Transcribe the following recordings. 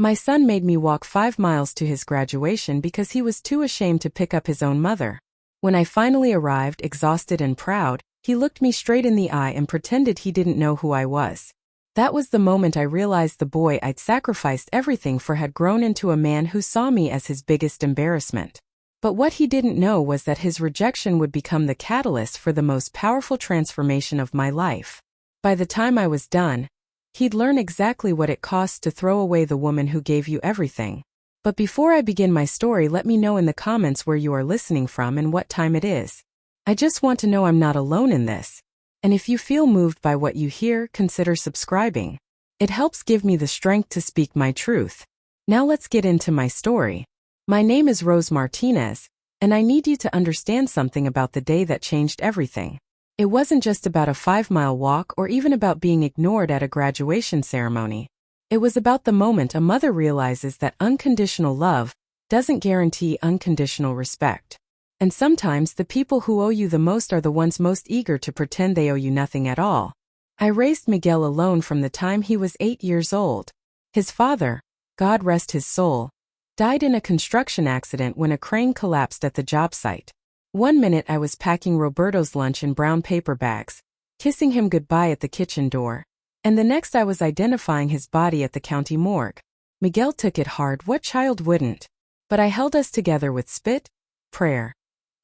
My son made me walk 5 miles to his graduation because he was too ashamed to pick up his own mother. When I finally arrived, exhausted and proud, he looked me straight in the eye and pretended he didn't know who I was. That was the moment I realized the boy I'd sacrificed everything for had grown into a man who saw me as his biggest embarrassment. But what he didn't know was that his rejection would become the catalyst for the most powerful transformation of my life. By the time I was done, he'd learn exactly what it costs to throw away the woman who gave you everything. But before I begin my story, let me know in the comments where you are listening from and what time it is. I just want to know I'm not alone in this. And if you feel moved by what you hear, consider subscribing. It helps give me the strength to speak my truth. Now let's get into my story. My name is Rose Martinez, and I need you to understand something about the day that changed everything. It wasn't just about a 5-mile walk or even about being ignored at a graduation ceremony. It was about the moment a mother realizes that unconditional love doesn't guarantee unconditional respect. And sometimes the people who owe you the most are the ones most eager to pretend they owe you nothing at all. I raised Miguel alone from the time he was 8 years old. His father, God rest his soul, died in a construction accident when a crane collapsed at the job site. One minute I was packing Roberto's lunch in brown paper bags, kissing him goodbye at the kitchen door, and the next I was identifying his body at the county morgue. Miguel took it hard, what child wouldn't? But I held us together with spit, prayer,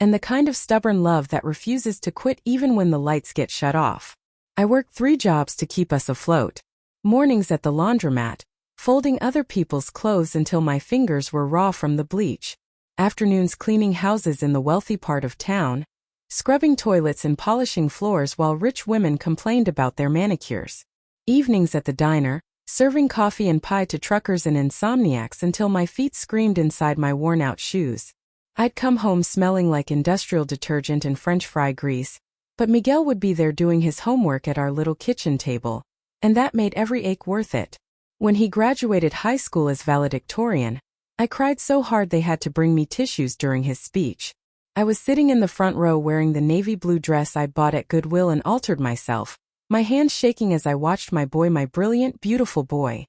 and the kind of stubborn love that refuses to quit even when the lights get shut off. I worked 3 jobs to keep us afloat. Mornings at the laundromat, folding other people's clothes until my fingers were raw from the bleach. Afternoons cleaning houses in the wealthy part of town, scrubbing toilets and polishing floors while rich women complained about their manicures. Evenings at the diner, serving coffee and pie to truckers and insomniacs until my feet screamed inside my worn-out shoes. I'd come home smelling like industrial detergent and French fry grease, but Miguel would be there doing his homework at our little kitchen table, and that made every ache worth it. When he graduated high school as valedictorian, I cried so hard they had to bring me tissues during his speech. I was sitting in the front row wearing the navy blue dress I'd bought at Goodwill and altered myself, my hands shaking as I watched my brilliant, beautiful boy,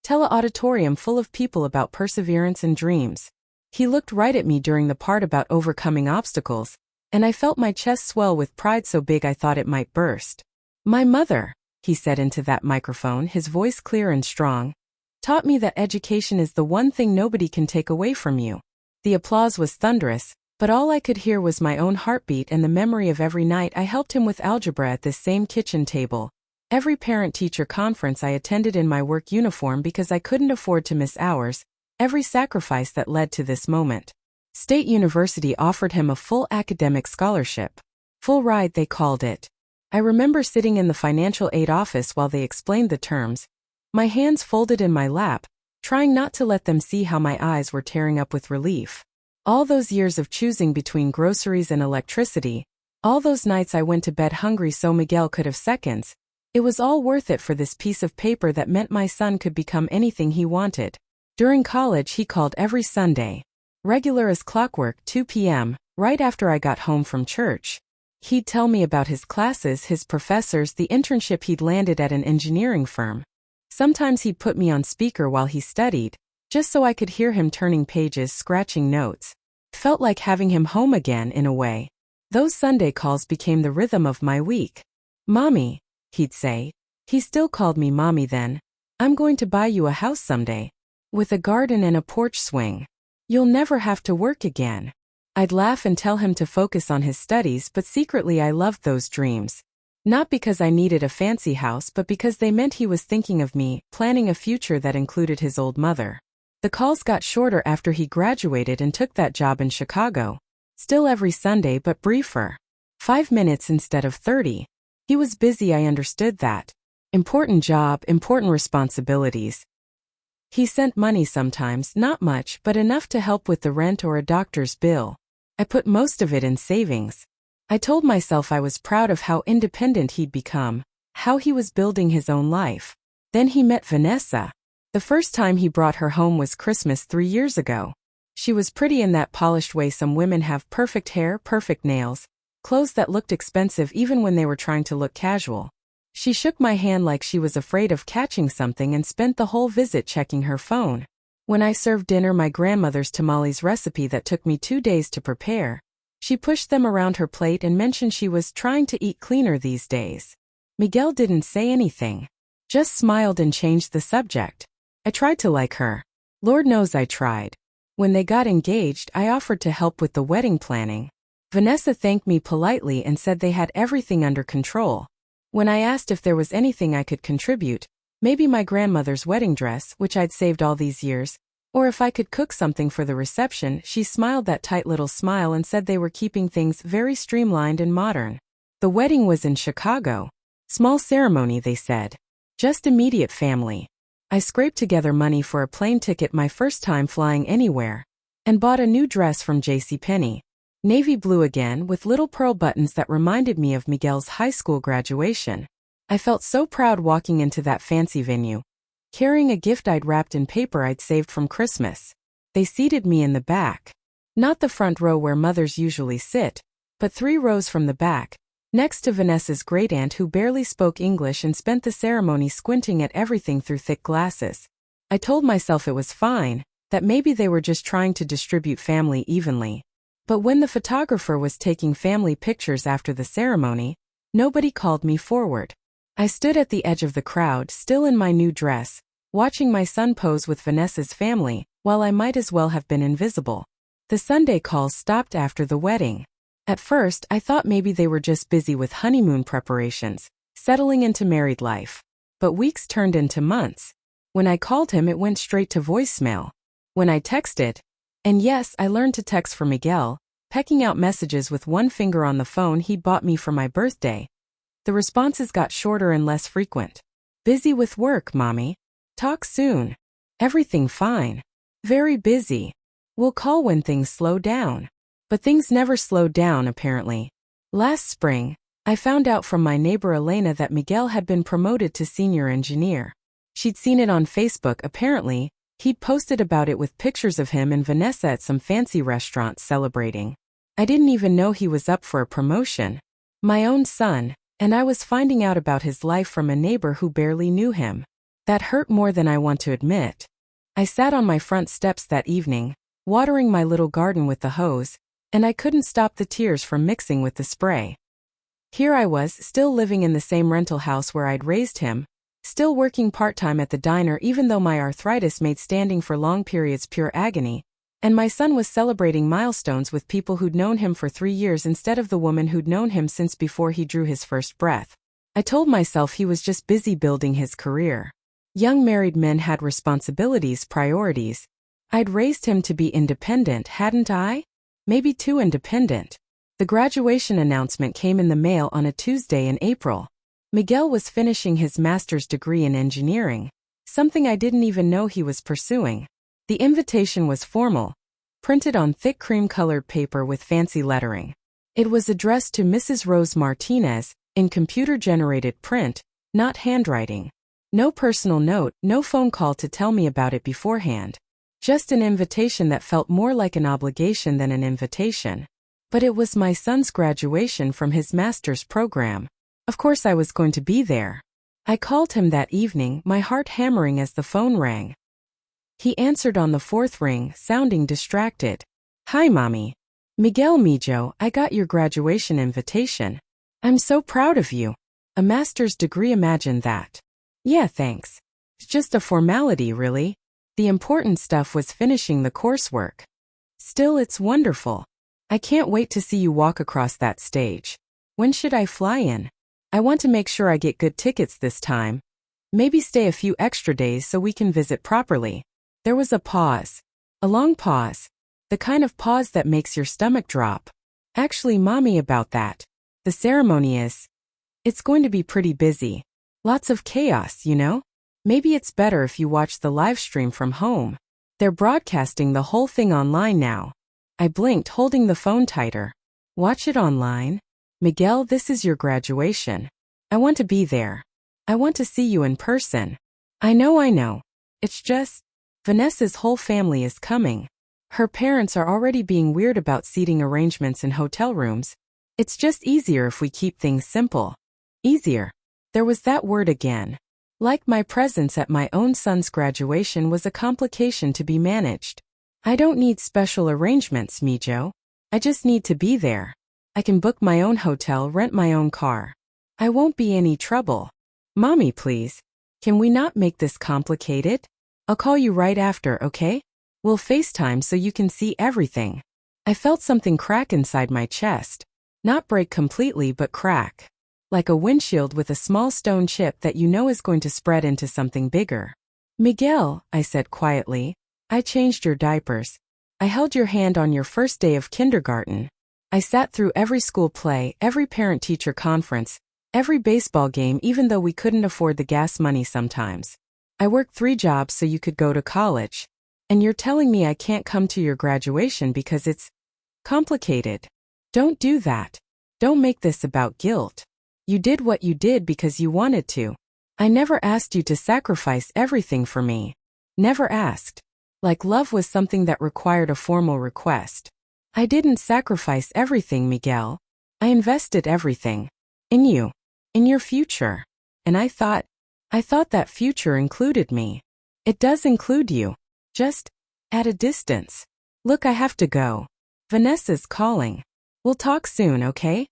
tell an auditorium full of people about perseverance and dreams. He looked right at me during the part about overcoming obstacles, and I felt my chest swell with pride so big I thought it might burst. My mother, he said into that microphone, his voice clear and strong, taught me that education is the one thing nobody can take away from you. The applause was thunderous, but all I could hear was my own heartbeat and the memory of every night I helped him with algebra at this same kitchen table, every parent-teacher conference I attended in my work uniform because I couldn't afford to miss hours, every sacrifice that led to this moment. State University offered him a full academic scholarship. Full ride, they called it. I remember sitting in the financial aid office while they explained the terms, my hands folded in my lap, trying not to let them see how my eyes were tearing up with relief. All those years of choosing between groceries and electricity, all those nights I went to bed hungry so Miguel could have seconds, it was all worth it for this piece of paper that meant my son could become anything he wanted. During college he called every Sunday, regular as clockwork, 2 p.m., right after I got home from church. He'd tell me about his classes, his professors, the internship he'd landed at an engineering firm. Sometimes he'd put me on speaker while he studied, just so I could hear him turning pages, scratching notes. Felt like having him home again in a way. Those Sunday calls became the rhythm of my week. Mommy, he'd say. He still called me Mommy then. I'm going to buy you a house someday, with a garden and a porch swing. You'll never have to work again. I'd laugh and tell him to focus on his studies, but secretly I loved those dreams. Not because I needed a fancy house, but because they meant he was thinking of me, planning a future that included his old mother. The calls got shorter after he graduated and took that job in Chicago. Still every Sunday, but briefer. 5 minutes instead of 30. He was busy, I understood that. Important job, important responsibilities. He sent money sometimes, not much, but enough to help with the rent or a doctor's bill. I put most of it in savings. I told myself I was proud of how independent he'd become, how he was building his own life. Then he met Vanessa. The first time he brought her home was Christmas 3 years ago. She was pretty in that polished way some women have: perfect hair, perfect nails, clothes that looked expensive even when they were trying to look casual. She shook my hand like she was afraid of catching something and spent the whole visit checking her phone. When I served dinner my grandmother's tamales recipe that took me 2 days to prepare, she pushed them around her plate and mentioned she was trying to eat cleaner these days. Miguel didn't say anything, just smiled and changed the subject. I tried to like her. Lord knows I tried. When they got engaged, I offered to help with the wedding planning. Vanessa thanked me politely and said they had everything under control. When I asked if there was anything I could contribute, maybe my grandmother's wedding dress, which I'd saved all these years, or if I could cook something for the reception, she smiled that tight little smile and said they were keeping things very streamlined and modern. The wedding was in Chicago. Small ceremony, they said. Just immediate family. I scraped together money for a plane ticket, my first time flying anywhere, and bought a new dress from JCPenney. Navy blue again with little pearl buttons that reminded me of Miguel's high school graduation. I felt so proud walking into that fancy venue, carrying a gift I'd wrapped in paper I'd saved from Christmas. They seated me in the back. Not the front row where mothers usually sit, but 3 rows from the back, next to Vanessa's great-aunt who barely spoke English and spent the ceremony squinting at everything through thick glasses. I told myself it was fine, that maybe they were just trying to distribute family evenly. But when the photographer was taking family pictures after the ceremony, nobody called me forward. I stood at the edge of the crowd, still in my new dress, watching my son pose with Vanessa's family, while I might as well have been invisible. The Sunday calls stopped after the wedding. At first, I thought maybe they were just busy with honeymoon preparations, settling into married life. But weeks turned into months. When I called him, it went straight to voicemail. When I texted, and yes, I learned to text for Miguel, pecking out messages with one finger on the phone he bought me for my birthday, the responses got shorter and less frequent. Busy with work, mommy. Talk soon. Everything fine. Very busy. We'll call when things slow down. But things never slowed down, apparently. Last spring, I found out from my neighbor Elena that Miguel had been promoted to senior engineer. She'd seen it on Facebook, apparently. He'd posted about it with pictures of him and Vanessa at some fancy restaurant celebrating. I didn't even know he was up for a promotion. My own son. And I was finding out about his life from a neighbor who barely knew him. That hurt more than I want to admit. I sat on my front steps that evening, watering my little garden with the hose, and I couldn't stop the tears from mixing with the spray. Here I was, still living in the same rental house where I'd raised him, still working part-time at the diner even though my arthritis made standing for long periods pure agony, and my son was celebrating milestones with people who'd known him for 3 years instead of the woman who'd known him since before he drew his first breath. I told myself he was just busy building his career. Young married men had responsibilities, priorities. I'd raised him to be independent, hadn't I? Maybe too independent. The graduation announcement came in the mail on a Tuesday in April. Miguel was finishing his master's degree in engineering, something I didn't even know he was pursuing. The invitation was formal, printed on thick cream-colored paper with fancy lettering. It was addressed to Mrs. Rose Martinez, in computer-generated print, not handwriting. No personal note, no phone call to tell me about it beforehand. Just an invitation that felt more like an obligation than an invitation. But it was my son's graduation from his master's program. Of course I was going to be there. I called him that evening, my heart hammering as the phone rang. He answered on the 4th ring, sounding distracted. Hi, Mommy. Miguel Mijo, I got your graduation invitation. I'm so proud of you. A master's degree, imagine that. Yeah, thanks. It's just a formality, really. The important stuff was finishing the coursework. Still, it's wonderful. I can't wait to see you walk across that stage. When should I fly in? I want to make sure I get good tickets this time. Maybe stay a few extra days so we can visit properly. There was a pause. A long pause. The kind of pause that makes your stomach drop. Actually, Mommy, about that. The ceremony is... It's going to be pretty busy. Lots of chaos, you know? Maybe it's better if you watch the live stream from home. They're broadcasting the whole thing online now. I blinked, holding the phone tighter. Watch it online? Miguel, this is your graduation. I want to be there. I want to see you in person. I know. It's just... Vanessa's whole family is coming. Her parents are already being weird about seating arrangements in hotel rooms. It's just easier if we keep things simple. Easier. There was that word again. Like my presence at my own son's graduation was a complication to be managed. I don't need special arrangements, Mijo. I just need to be there. I can book my own hotel, rent my own car. I won't be any trouble. Mommy, please. Can we not make this complicated? I'll call you right after, okay? We'll FaceTime so you can see everything. I felt something crack inside my chest. Not break completely, but crack. Like a windshield with a small stone chip that you know is going to spread into something bigger. Miguel, I said quietly, I changed your diapers. I held your hand on your first day of kindergarten. I sat through every school play, every parent-teacher conference, every baseball game, even though we couldn't afford the gas money sometimes. I worked 3 jobs so you could go to college. And you're telling me I can't come to your graduation because it's complicated. Don't do that. Don't make this about guilt. You did what you did because you wanted to. I never asked you to sacrifice everything for me. Never asked. Like love was something that required a formal request. I didn't sacrifice everything, Miguel. I invested everything. In you. In your future. And I thought that future included me. It does include you. Just at a distance. Look, I have to go. Vanessa's calling. We'll talk soon, okay?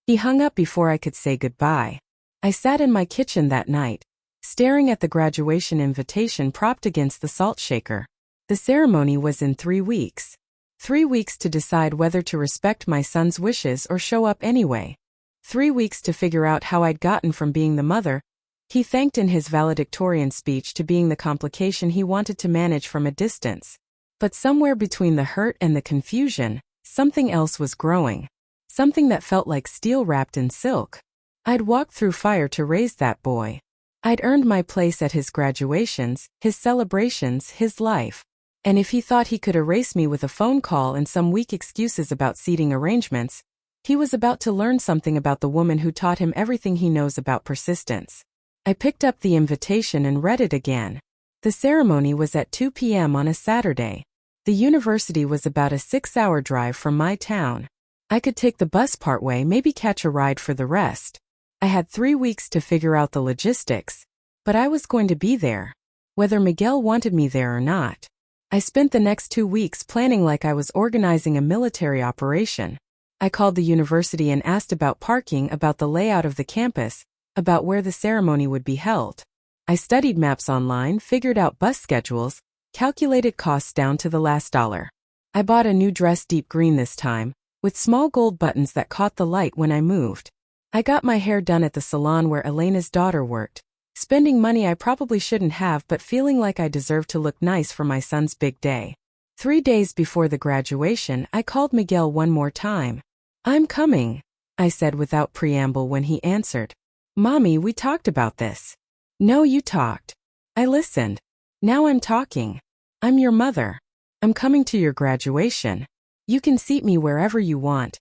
He hung up before I could say goodbye. I sat in my kitchen that night, staring at the graduation invitation propped against the salt shaker. The ceremony was in 3 weeks. 3 weeks to decide whether to respect my son's wishes or show up anyway. 3 weeks to figure out how I'd gotten from being the mother he thanked in his valedictorian speech to being the complication he wanted to manage from a distance. But somewhere between the hurt and the confusion, something else was growing. Something that felt like steel wrapped in silk. I'd walked through fire to raise that boy. I'd earned my place at his graduations, his celebrations, his life. And if he thought he could erase me with a phone call and some weak excuses about seating arrangements, he was about to learn something about the woman who taught him everything he knows about persistence. I picked up the invitation and read it again. The ceremony was at 2 p.m. on a Saturday. The university was about a 6-hour drive from my town. I could take the bus partway, maybe catch a ride for the rest. I had 3 weeks to figure out the logistics. But I was going to be there. Whether Miguel wanted me there or not. I spent the next 2 weeks planning like I was organizing a military operation. I called the university and asked about parking, about the layout of the campus, about where the ceremony would be held. I studied maps online, figured out bus schedules, calculated costs down to the last dollar. I bought a new dress, deep green this time, with small gold buttons that caught the light when I moved. I got my hair done at the salon where Elena's daughter worked, spending money I probably shouldn't have but feeling like I deserved to look nice for my son's big day. 3 days before the graduation, I called Miguel one more time. I'm coming, I said without preamble when he answered. Mommy, we talked about this. No, you talked. I listened. Now I'm talking. I'm your mother. I'm coming to your graduation. You can seat me wherever you want.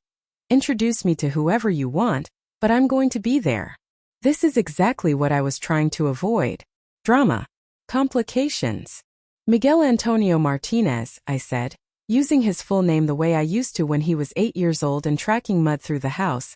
Introduce me to whoever you want, but I'm going to be there. This is exactly what I was trying to avoid. Drama. Complications. Miguel Antonio Martinez, I said, using his full name the way I used to when he was 8 years old and tracking mud through the house.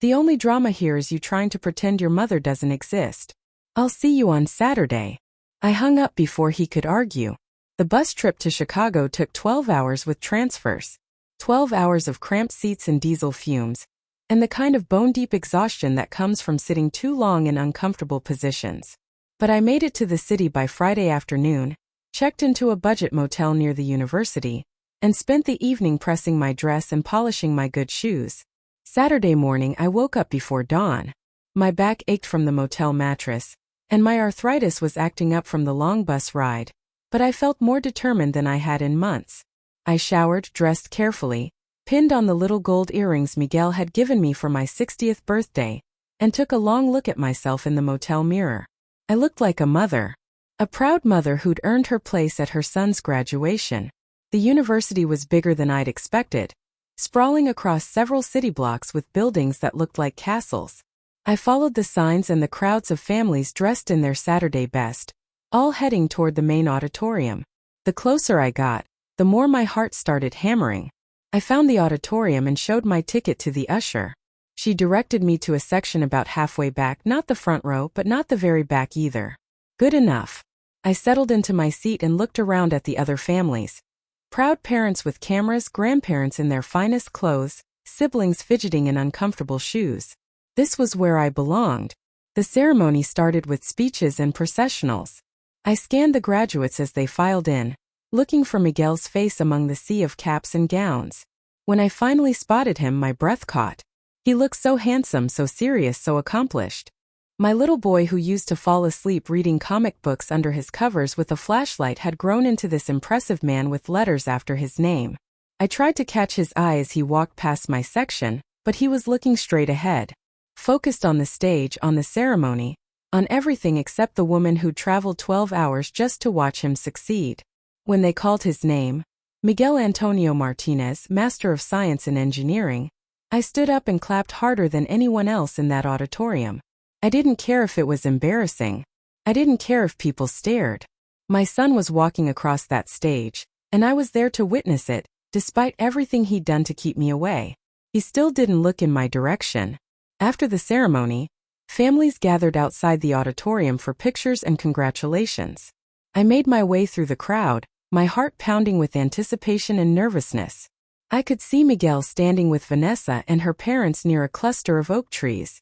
The only drama here is you trying to pretend your mother doesn't exist. I'll see you on Saturday. I hung up before he could argue. The bus trip to Chicago took 12 hours with transfers. 12 hours of cramped seats and diesel fumes, and the kind of bone-deep exhaustion that comes from sitting too long in uncomfortable positions. But I made it to the city by Friday afternoon, checked into a budget motel near the university, and spent the evening pressing my dress and polishing my good shoes. Saturday morning I woke up before dawn. My back ached from the motel mattress, and my arthritis was acting up from the long bus ride, but I felt more determined than I had in months. I showered, dressed carefully, pinned on the little gold earrings Miguel had given me for my 60th birthday, and took a long look at myself in the motel mirror. I looked like a mother. A proud mother who'd earned her place at her son's graduation. The university was bigger than I'd expected, sprawling across several city blocks with buildings that looked like castles. I followed the signs and the crowds of families dressed in their Saturday best, all heading toward the main auditorium. The closer I got, the more my heart started hammering. I found the auditorium and showed my ticket to the usher. She directed me to a section about halfway back, not the front row, but not the very back either. Good enough. I settled into my seat and looked around at the other families. Proud parents with cameras, grandparents in their finest clothes, siblings fidgeting in uncomfortable shoes. This was where I belonged. The ceremony started with speeches and processionals. I scanned the graduates as they filed in, looking for Miguel's face among the sea of caps and gowns. When I finally spotted him, my breath caught. He looked so handsome, so serious, so accomplished. My little boy who used to fall asleep reading comic books under his covers with a flashlight had grown into this impressive man with letters after his name. I tried to catch his eye as he walked past my section, but he was looking straight ahead, focused on the stage, on the ceremony, on everything except the woman who'd traveled 12 hours just to watch him succeed. When they called his name, Miguel Antonio Martinez, Master of Science in Engineering, I stood up and clapped harder than anyone else in that auditorium. I didn't care if it was embarrassing. I didn't care if people stared. My son was walking across that stage, and I was there to witness it, despite everything he'd done to keep me away. He still didn't look in my direction. After the ceremony, families gathered outside the auditorium for pictures and congratulations. I made my way through the crowd, my heart pounding with anticipation and nervousness. I could see Miguel standing with Vanessa and her parents near a cluster of oak trees.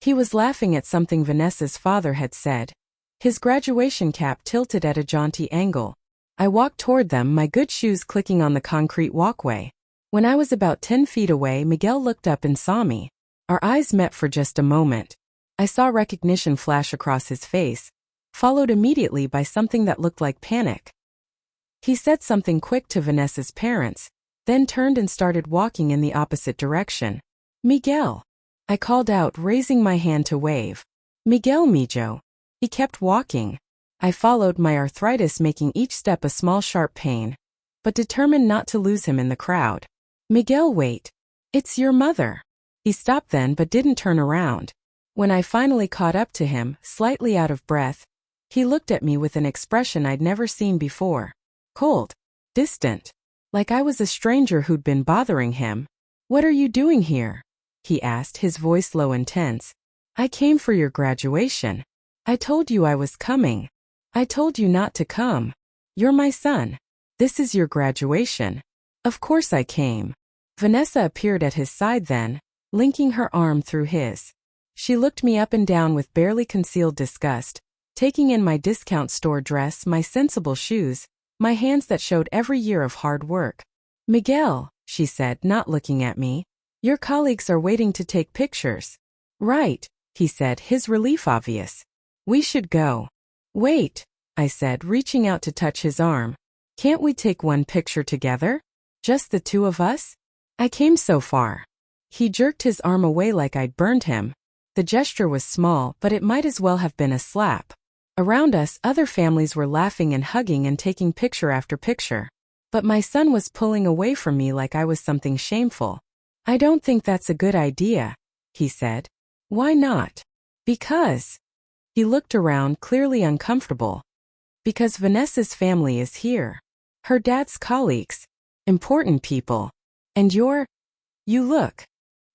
He was laughing at something Vanessa's father had said. His graduation cap tilted at a jaunty angle. I walked toward them, my good shoes clicking on the concrete walkway. When I was about 10 feet away, Miguel looked up and saw me. Our eyes met for just a moment. I saw recognition flash across his face, followed immediately by something that looked like panic. He said something quick to Vanessa's parents, then turned and started walking in the opposite direction. Miguel! I called out, raising my hand to wave. Miguel Mijo. He kept walking. I followed, my arthritis making each step a small sharp pain, but determined not to lose him in the crowd. Miguel, wait. It's your mother. He stopped then but didn't turn around. When I finally caught up to him, slightly out of breath, he looked at me with an expression I'd never seen before. Cold. Distant. Like I was a stranger who'd been bothering him. What are you doing here? He asked, his voice low and tense. I came for your graduation. I told you I was coming. I told you not to come. You're my son. This is your graduation. Of course I came. Vanessa appeared at his side then, linking her arm through his. She looked me up and down with barely concealed disgust, taking in my discount store dress, my sensible shoes, my hands that showed every year of hard work. Miguel, she said, not looking at me. Your colleagues are waiting to take pictures. Right, he said, his relief obvious. We should go. Wait, I said, reaching out to touch his arm. Can't we take one picture together? Just the two of us? I came so far. He jerked his arm away like I'd burned him. The gesture was small, but it might as well have been a slap. Around us, other families were laughing and hugging and taking picture after picture. But my son was pulling away from me like I was something shameful. I don't think that's a good idea, he said. Why not? Because. He looked around, clearly uncomfortable. Because Vanessa's family is here. Her dad's colleagues. Important people. And you look.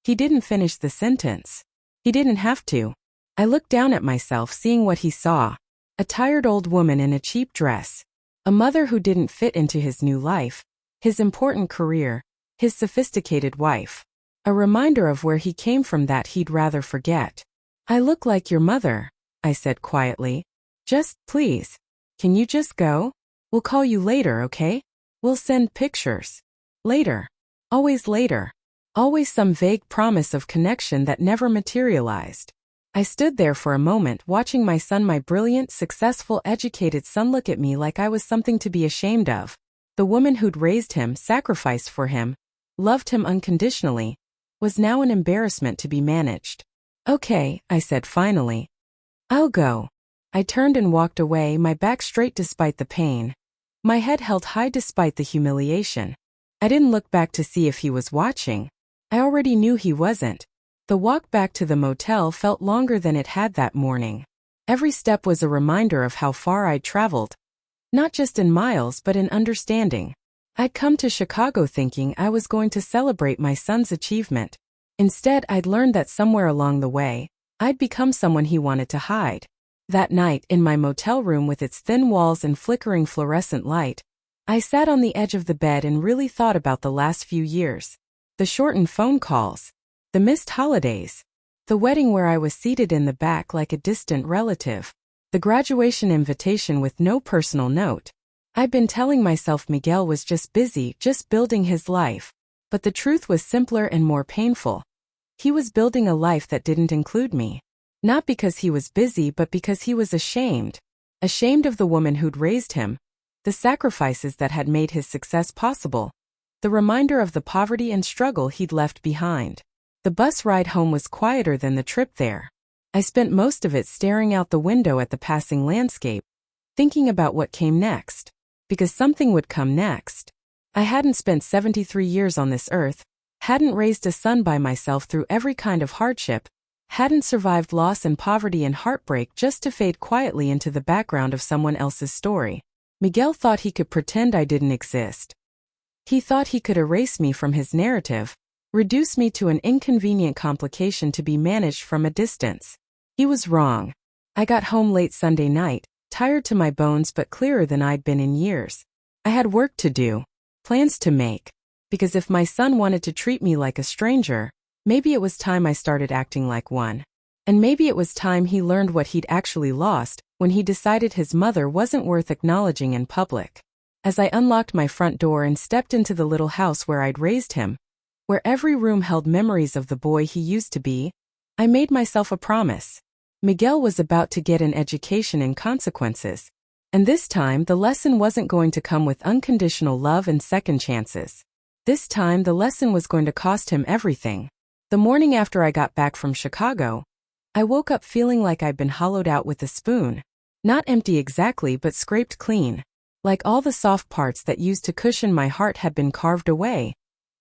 He didn't finish the sentence. He didn't have to. I looked down at myself, seeing what he saw. A tired old woman in a cheap dress. A mother who didn't fit into his new life, his important career, his sophisticated wife. A reminder of where he came from that he'd rather forget. I look like your mother, I said quietly. Just, please. Can you just go? We'll call you later, okay? We'll send pictures. Later. Always later. Always some vague promise of connection that never materialized. I stood there for a moment, watching my son, my brilliant, successful, educated son, look at me like I was something to be ashamed of. The woman who'd raised him, sacrificed for him, loved him unconditionally, was now an embarrassment to be managed. Okay, I said finally. I'll go. I turned and walked away, my back straight despite the pain. My head held high despite the humiliation. I didn't look back to see if he was watching. I already knew he wasn't. The walk back to the motel felt longer than it had that morning. Every step was a reminder of how far I'd traveled. Not just in miles but in understanding. I'd come to Chicago thinking I was going to celebrate my son's achievement. Instead, I'd learned that somewhere along the way, I'd become someone he wanted to hide. That night, in my motel room with its thin walls and flickering fluorescent light, I sat on the edge of the bed and really thought about the last few years. The shortened phone calls, the missed holidays, the wedding where I was seated in the back like a distant relative, the graduation invitation with no personal note. I'd been telling myself Miguel was just busy, just building his life. But the truth was simpler and more painful. He was building a life that didn't include me. Not because he was busy, but because he was ashamed. Ashamed of the woman who'd raised him, the sacrifices that had made his success possible, the reminder of the poverty and struggle he'd left behind. The bus ride home was quieter than the trip there. I spent most of it staring out the window at the passing landscape, thinking about what came next. Because something would come next. I hadn't spent 73 years on this earth, hadn't raised a son by myself through every kind of hardship, hadn't survived loss and poverty and heartbreak just to fade quietly into the background of someone else's story. Miguel thought he could pretend I didn't exist. He thought he could erase me from his narrative, reduce me to an inconvenient complication to be managed from a distance. He was wrong. I got home late Sunday night, tired to my bones but clearer than I'd been in years. I had work to do, plans to make, because if my son wanted to treat me like a stranger, maybe it was time I started acting like one. And maybe it was time he learned what he'd actually lost when he decided his mother wasn't worth acknowledging in public. As I unlocked my front door and stepped into the little house where I'd raised him, where every room held memories of the boy he used to be, I made myself a promise. Miguel was about to get an education in consequences. And this time, the lesson wasn't going to come with unconditional love and second chances. This time, the lesson was going to cost him everything. The morning after I got back from Chicago, I woke up feeling like I'd been hollowed out with a spoon. Not empty exactly, but scraped clean. Like all the soft parts that used to cushion my heart had been carved away,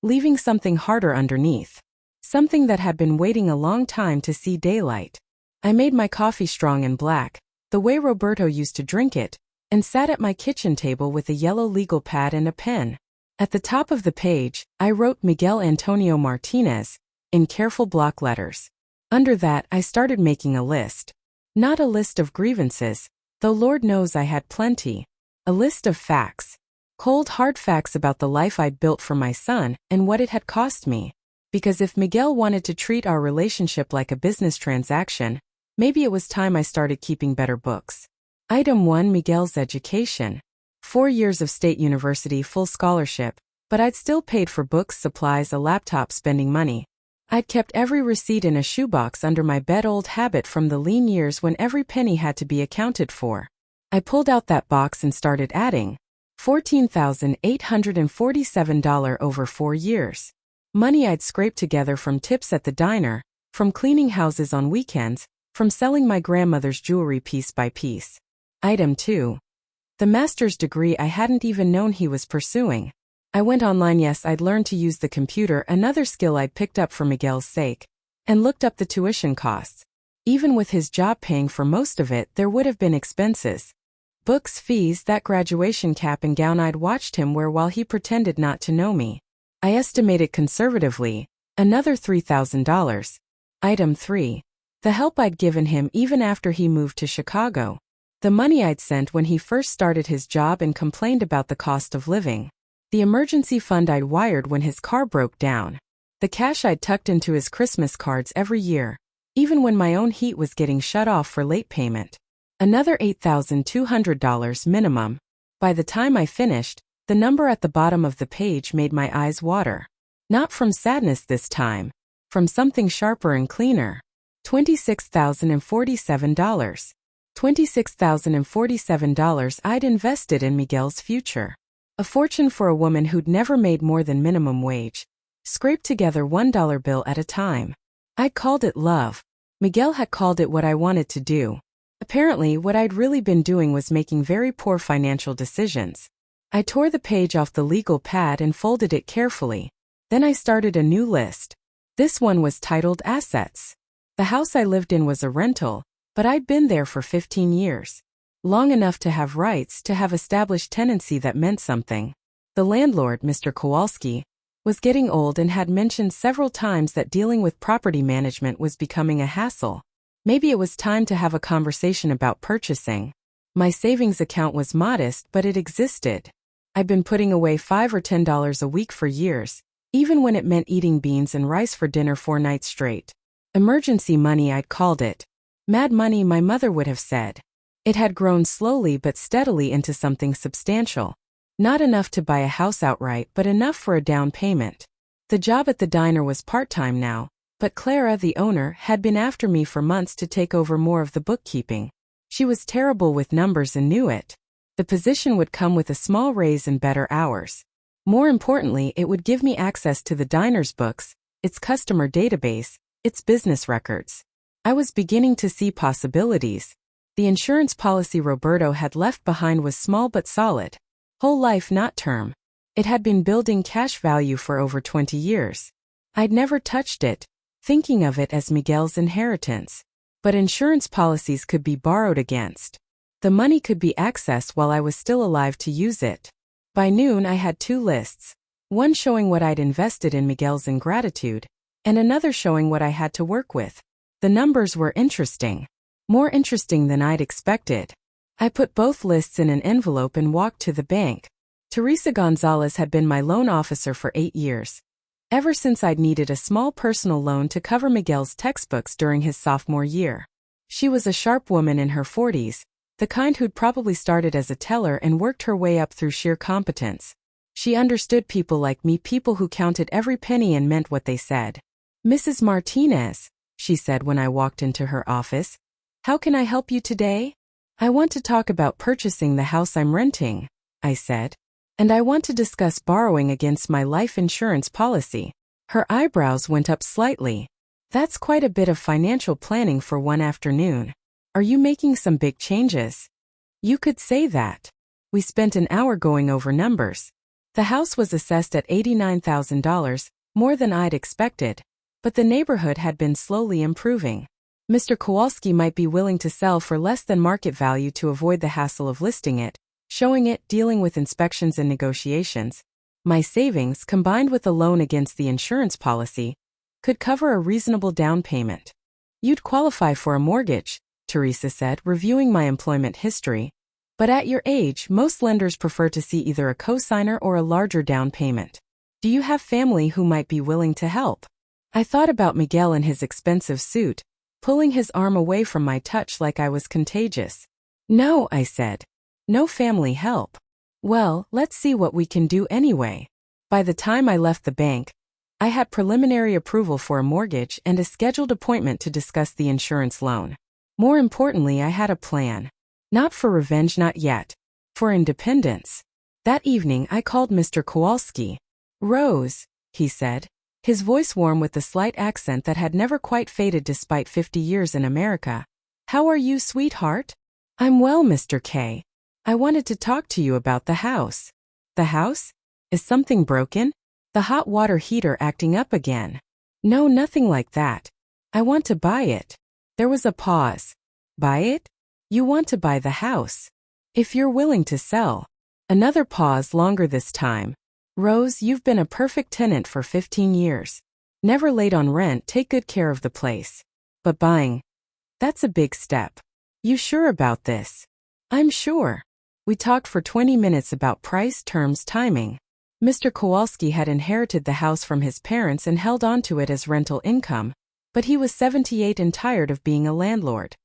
leaving something harder underneath. Something that had been waiting a long time to see daylight. I made my coffee strong and black, the way Roberto used to drink it, and sat at my kitchen table with a yellow legal pad and a pen. At the top of the page, I wrote Miguel Antonio Martinez, in careful block letters. Under that, I started making a list. Not a list of grievances, though Lord knows I had plenty. A list of facts. Cold hard facts about the life I'd built for my son and what it had cost me. Because if Miguel wanted to treat our relationship like a business transaction, maybe it was time I started keeping better books. Item 1: Miguel's education. 4 years of state university full scholarship, but I'd still paid for books, supplies, a laptop, spending money. I'd kept every receipt in a shoebox under my bed, old habit from the lean years when every penny had to be accounted for. I pulled out that box and started adding. $14,847 over 4 years. Money I'd scraped together from tips at the diner, from cleaning houses on weekends, from selling my grandmother's jewelry piece by piece. Item 2. The master's degree I hadn't even known he was pursuing. I went online. Yes, I'd learned to use the computer, another skill I'd picked up for Miguel's sake, and looked up the tuition costs. Even with his job paying for most of it, there would have been expenses. Books, fees, that graduation cap and gown I'd watched him wear while he pretended not to know me. I estimated conservatively, another $3,000. Item 3. The help I'd given him even after he moved to Chicago. The money I'd sent when he first started his job and complained about the cost of living. The emergency fund I'd wired when his car broke down. The cash I'd tucked into his Christmas cards every year, even when my own heat was getting shut off for late payment. Another $8,200 minimum. By the time I finished, the number at the bottom of the page made my eyes water. Not from sadness this time, from something sharper and cleaner. $26,047. $26,047 I'd invested in Miguel's future. A fortune for a woman who'd never made more than minimum wage. Scraped together $1 bill at a time. I'd called it love. Miguel had called it what I wanted to do. Apparently, what I'd really been doing was making very poor financial decisions. I tore the page off the legal pad and folded it carefully. Then I started a new list. This one was titled Assets. The house I lived in was a rental, but I'd been there for 15 years. Long enough to have rights, to have established tenancy that meant something. The landlord, Mr. Kowalski, was getting old and had mentioned several times that dealing with property management was becoming a hassle. Maybe it was time to have a conversation about purchasing. My savings account was modest, but it existed. I'd been putting away $5 or $10 a week for years, even when it meant eating beans and rice for dinner 4 nights straight. Emergency money, I'd called it. Mad money, my mother would have said. It had grown slowly but steadily into something substantial. Not enough to buy a house outright, but enough for a down payment. The job at the diner was part-time now, but Clara, the owner, had been after me for months to take over more of the bookkeeping. She was terrible with numbers and knew it. The position would come with a small raise and better hours. More importantly, it would give me access to the diner's books, its customer database, its business records. I was beginning to see possibilities. The insurance policy Roberto had left behind was small but solid. Whole life, not term. It had been building cash value for over 20 years. I'd never touched it, thinking of it as Miguel's inheritance. But insurance policies could be borrowed against. The money could be accessed while I was still alive to use it. By noon I had 2 lists, one showing what I'd invested in Miguel's ingratitude, and another showing what I had to work with. The numbers were interesting. More interesting than I'd expected. I put both lists in an envelope and walked to the bank. Teresa Gonzalez had been my loan officer for 8 years. Ever since I'd needed a small personal loan to cover Miguel's textbooks during his sophomore year. She was a sharp woman in her 40s, the kind who'd probably started as a teller and worked her way up through sheer competence. She understood people like me, people who counted every penny and meant what they said. "Mrs. Martinez," she said when I walked into her office, "how can I help you today?" "I want to talk about purchasing the house I'm renting," I said. "And I want to discuss borrowing against my life insurance policy." Her eyebrows went up slightly. "That's quite a bit of financial planning for one afternoon. Are you making some big changes?" "You could say that." We spent an hour going over numbers. The house was assessed at $89,000, more than I'd expected. But the neighborhood had been slowly improving. Mr. Kowalski might be willing to sell for less than market value to avoid the hassle of listing it, showing it, dealing with inspections and negotiations. My savings, combined with the loan against the insurance policy, could cover a reasonable down payment. "You'd qualify for a mortgage," Teresa said, reviewing my employment history. "But at your age, most lenders prefer to see either a cosigner or a larger down payment. Do you have family who might be willing to help?" I thought about Miguel in his expensive suit, pulling his arm away from my touch like I was contagious. "No," I said. "No family help." "Well, let's see what we can do anyway." By the time I left the bank, I had preliminary approval for a mortgage and a scheduled appointment to discuss the insurance loan. More importantly, I had a plan. Not for revenge, not yet. For independence. That evening I called Mr. Kowalski. "Rose," he said, his voice warm with the slight accent that had never quite faded despite 50 years in America. "How are you, sweetheart?" "I'm well, Mr. K. I wanted to talk to you about the house." "The house? Is something broken? The hot water heater acting up again?" "No, nothing like that. I want to buy it." There was a pause. "Buy it? You want to buy the house? If you're willing to sell." Another pause, longer this time. "Rose, you've been a perfect tenant for 15 years. Never late on rent, take good care of the place. But buying? That's a big step. You sure about this?" "I'm sure." We talked for 20 minutes about price, terms, timing. Mr. Kowalski had inherited the house from his parents and held on to it as rental income, but he was 78 and tired of being a landlord.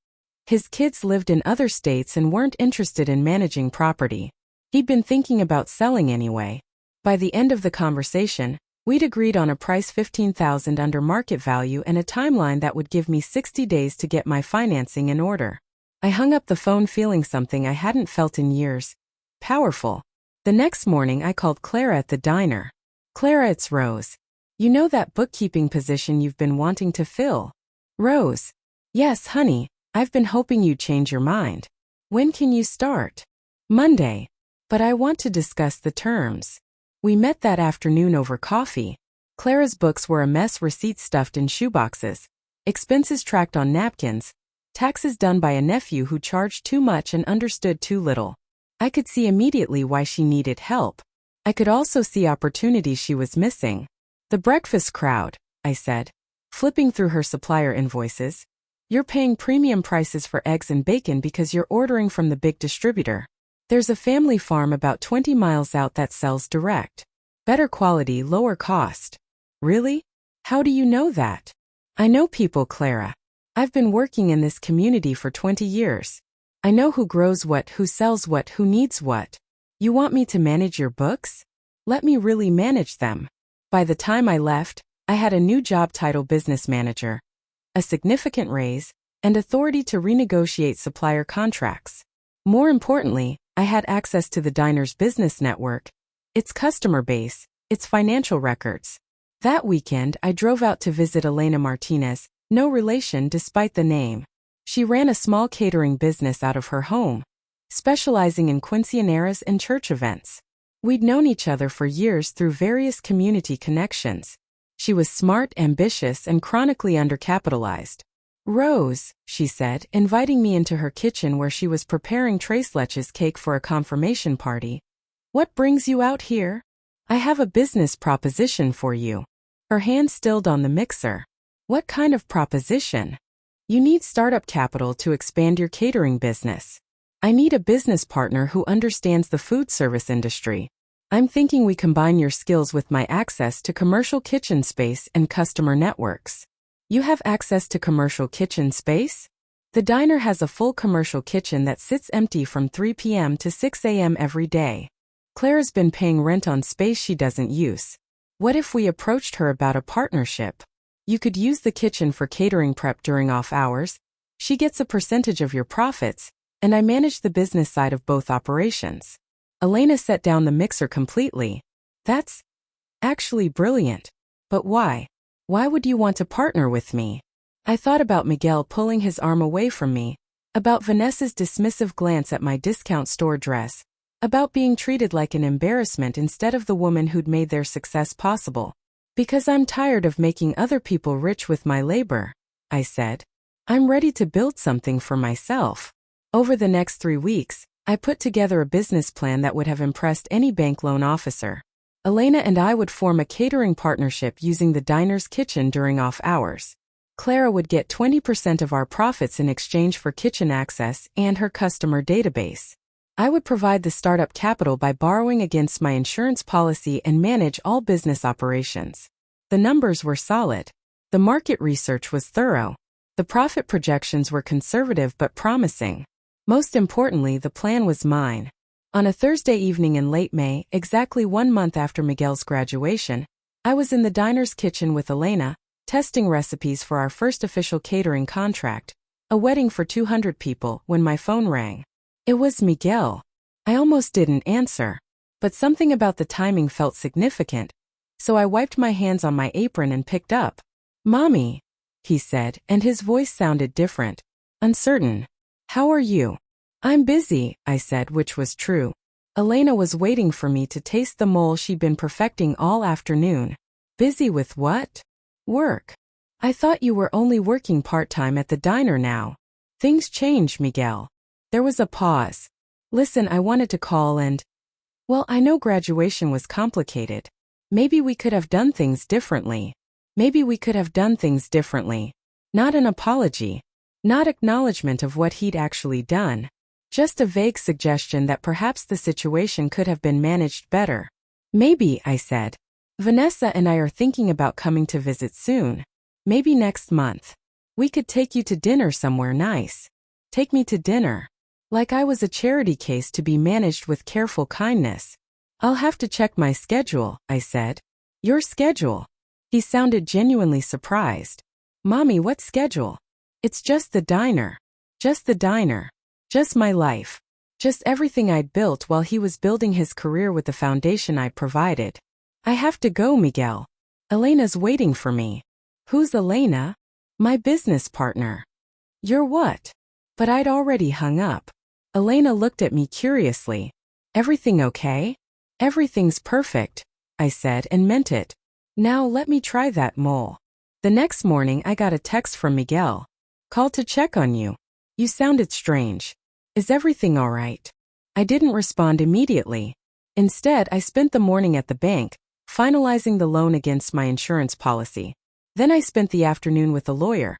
His kids lived in other states and weren't interested in managing property. He'd been thinking about selling anyway. By the end of the conversation, we'd agreed on a price $15,000 under market value and a timeline that would give me 60 days to get my financing in order. I hung up the phone feeling something I hadn't felt in years. Powerful. The next morning I called Clara at the diner. "Clara, it's Rose. You know that bookkeeping position you've been wanting to fill?" "Rose. Yes, honey, I've been hoping you'd change your mind. When can you start?" "Monday. But I want to discuss the terms." We met that afternoon over coffee. Clara's books were a mess, receipts stuffed in shoeboxes, expenses tracked on napkins, taxes done by a nephew who charged too much and understood too little. I could see immediately why she needed help. I could also see opportunities she was missing. The breakfast crowd, I said, flipping through her supplier invoices. You're paying premium prices for eggs and bacon because you're ordering from the big distributor. There's a family farm about 20 miles out that sells direct. Better quality, lower cost. Really? How do you know that? I know people, Clara. I've been working in this community for 20 years. I know who grows what, who sells what, who needs what. You want me to manage your books? Let me really manage them. By the time I left, I had a new job title, business manager, a significant raise, and authority to renegotiate supplier contracts. More importantly, I had access to the diner's business network, its customer base, its financial records. That weekend, I drove out to visit Elena Martinez, no relation despite the name. She ran a small catering business out of her home, specializing in quinceañeras and church events. We'd known each other for years through various community connections. She was smart, ambitious, and chronically undercapitalized. Rose, she said, inviting me into her kitchen where she was preparing tres leches cake for a confirmation party. What brings you out here? I have a business proposition for you. Her hand stilled on the mixer. What kind of proposition? You need startup capital to expand your catering business. I need a business partner who understands the food service industry. I'm thinking we combine your skills with my access to commercial kitchen space and customer networks. You have access to commercial kitchen space? The diner has a full commercial kitchen that sits empty from 3 p.m. to 6 a.m. every day. Claire's been paying rent on space she doesn't use. What if we approached her about a partnership? You could use the kitchen for catering prep during off hours. She gets a percentage of your profits, and I manage the business side of both operations. Elena set down the mixer completely. That's actually brilliant. But why? Why would you want to partner with me? I thought about Miguel pulling his arm away from me, about Vanessa's dismissive glance at my discount store dress, about being treated like an embarrassment instead of the woman who'd made their success possible. Because I'm tired of making other people rich with my labor, I said. I'm ready to build something for myself. Over the next 3 weeks, I put together a business plan that would have impressed any bank loan officer. Elena and I would form a catering partnership using the diner's kitchen during off hours. Clara would get 20% of our profits in exchange for kitchen access and her customer database. I would provide the startup capital by borrowing against my insurance policy and manage all business operations. The numbers were solid. The market research was thorough. The profit projections were conservative but promising. Most importantly, the plan was mine. On a Thursday evening in late May, exactly 1 month after Miguel's graduation, I was in the diner's kitchen with Elena, testing recipes for our first official catering contract, a wedding for 200 people, when my phone rang. It was Miguel. I almost didn't answer, but something about the timing felt significant, so I wiped my hands on my apron and picked up. "Mommy," he said, and his voice sounded different, uncertain. "How are you?" "I'm busy," I said, which was true. Elena was waiting for me to taste the mole she'd been perfecting all afternoon. "Busy with what?" "Work. I thought you were only working part-time at the diner now." "Things change, Miguel." There was a pause. "Listen, I wanted to call and... Well, I know graduation was complicated. Maybe we could have done things differently. Maybe we could have done things differently. Not an apology. Not acknowledgement of what he'd actually done. Just a vague suggestion that perhaps the situation could have been managed better. "Maybe," I said. "Vanessa and I are thinking about coming to visit soon. Maybe next month. We could take you to dinner somewhere nice." Take me to dinner. Like I was a charity case to be managed with careful kindness. "I'll have to check my schedule," I said. "Your schedule?" He sounded genuinely surprised. "Mommy, what schedule?" "It's just the diner. Just the diner. Just my life. Just everything I'd built while he was building his career with the foundation I provided." "I have to go, Miguel. Elena's waiting for me." "Who's Elena?" "My business partner." "You're what?" But I'd already hung up. Elena looked at me curiously. "Everything okay?" "Everything's perfect," I said and meant it. "Now let me try that mole." The next morning I got a text from Miguel. "Called to check on you. You sounded strange. Is everything all right?" I didn't respond immediately. Instead, I spent the morning at the bank, finalizing the loan against my insurance policy. Then I spent the afternoon with a lawyer,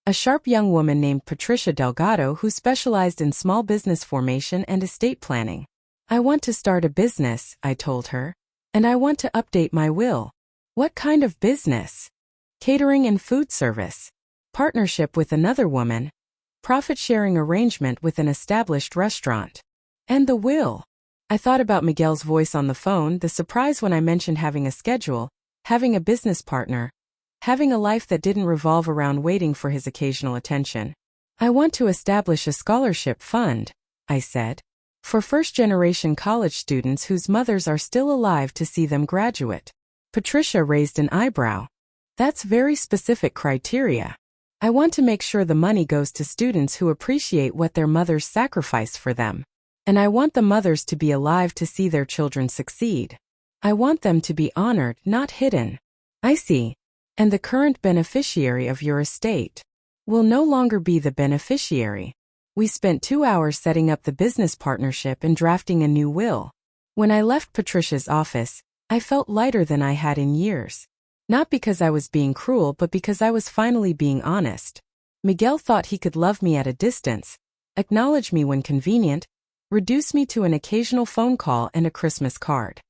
a sharp young woman named Patricia Delgado who specialized in small business formation and estate planning. I want to start a business, I told her. And I want to update my will. What kind of business? Catering and food service. Partnership with another woman. Profit-sharing arrangement with an established restaurant. And the will. I thought about Miguel's voice on the phone, the surprise when I mentioned having a schedule, having a business partner, having a life that didn't revolve around waiting for his occasional attention. I want to establish a scholarship fund, I said, for first-generation college students whose mothers are still alive to see them graduate. Patricia raised an eyebrow. That's very specific criteria. I want to make sure the money goes to students who appreciate what their mothers sacrificed for them. And I want the mothers to be alive to see their children succeed. I want them to be honored, not hidden. I see. And the current beneficiary of your estate will no longer be the beneficiary. We spent 2 hours setting up the business partnership and drafting a new will. When I left Patricia's office, I felt lighter than I had in years. Not because I was being cruel, but because I was finally being honest. Miguel thought he could love me at a distance, acknowledge me when convenient, reduce me to an occasional phone call and a Christmas card.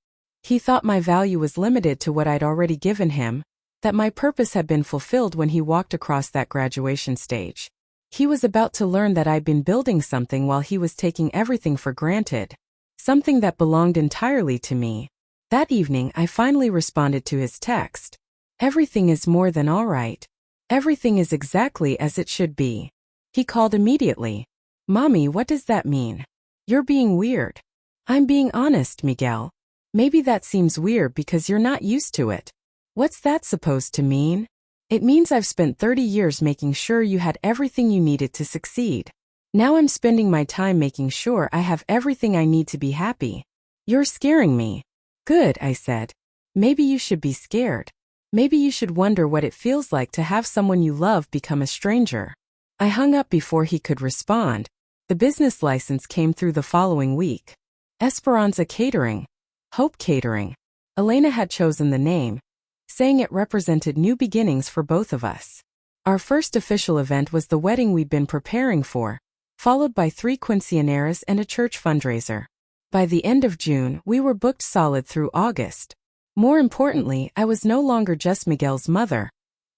He thought my value was limited to what I'd already given him, that my purpose had been fulfilled when he walked across that graduation stage. He was about to learn that I'd been building something while he was taking everything for granted, something that belonged entirely to me. That evening, I finally responded to his text. Everything is more than all right. Everything is exactly as it should be. He called immediately. Mommy, what does that mean? You're being weird. I'm being honest, Miguel. Maybe that seems weird because you're not used to it. What's that supposed to mean? It means I've spent 30 years making sure you had everything you needed to succeed. Now I'm spending my time making sure I have everything I need to be happy. You're scaring me. Good, I said. Maybe you should be scared. Maybe you should wonder what it feels like to have someone you love become a stranger. I hung up before he could respond. The business license came through the following week. Esperanza Catering. Hope Catering. Elena had chosen the name, saying it represented new beginnings for both of us. Our first official event was the wedding we'd been preparing for, followed by 3 quinceañeras and a church fundraiser. By the end of June, we were booked solid through August. More importantly, I was no longer just Miguel's mother,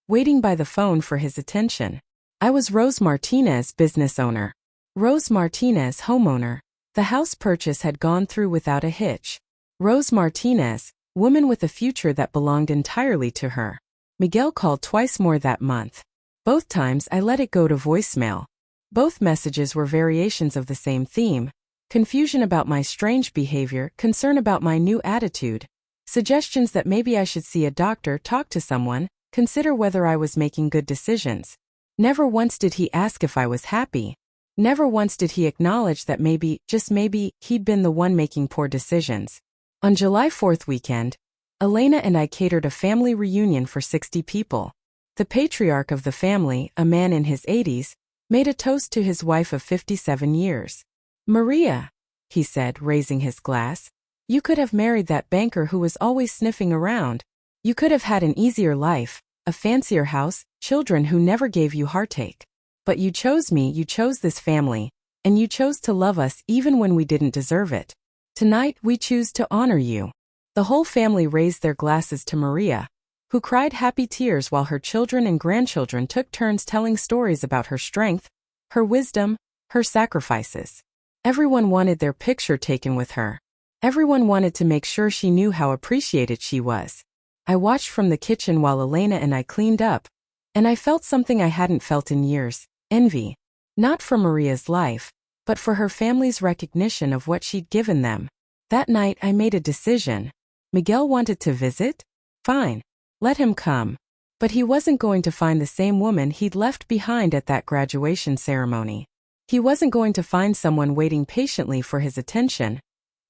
waiting by the phone for his attention. I was Rose Martinez, business owner. Rose Martinez, homeowner. The house purchase had gone through without a hitch. Rose Martinez, woman with a future that belonged entirely to her. Miguel called twice more that month. Both times I let it go to voicemail. Both messages were variations of the same theme: confusion about my strange behavior, concern about my new attitude, suggestions that maybe I should see a doctor, talk to someone, consider whether I was making good decisions. Never once did he ask if I was happy. Never once did he acknowledge that maybe, just maybe, he'd been the one making poor decisions. On July 4th weekend, Elena and I catered a family reunion for 60 people. The patriarch of the family, a man in his 80s, made a toast to his wife of 57 years. Maria, he said, raising his glass, you could have married that banker who was always sniffing around. You could have had an easier life, a fancier house, children who never gave you heartache. But you chose me, you chose this family, and you chose to love us even when we didn't deserve it. Tonight, we choose to honor you. The whole family raised their glasses to Maria, who cried happy tears while her children and grandchildren took turns telling stories about her strength, her wisdom, her sacrifices. Everyone wanted their picture taken with her. Everyone wanted to make sure she knew how appreciated she was. I watched from the kitchen while Elena and I cleaned up, and I felt something I hadn't felt in years: envy. Not for Maria's life, but for her family's recognition of what she'd given them. That night I made a decision. Miguel wanted to visit? Fine. Let him come. But he wasn't going to find the same woman he'd left behind at that graduation ceremony. He wasn't going to find someone waiting patiently for his attention,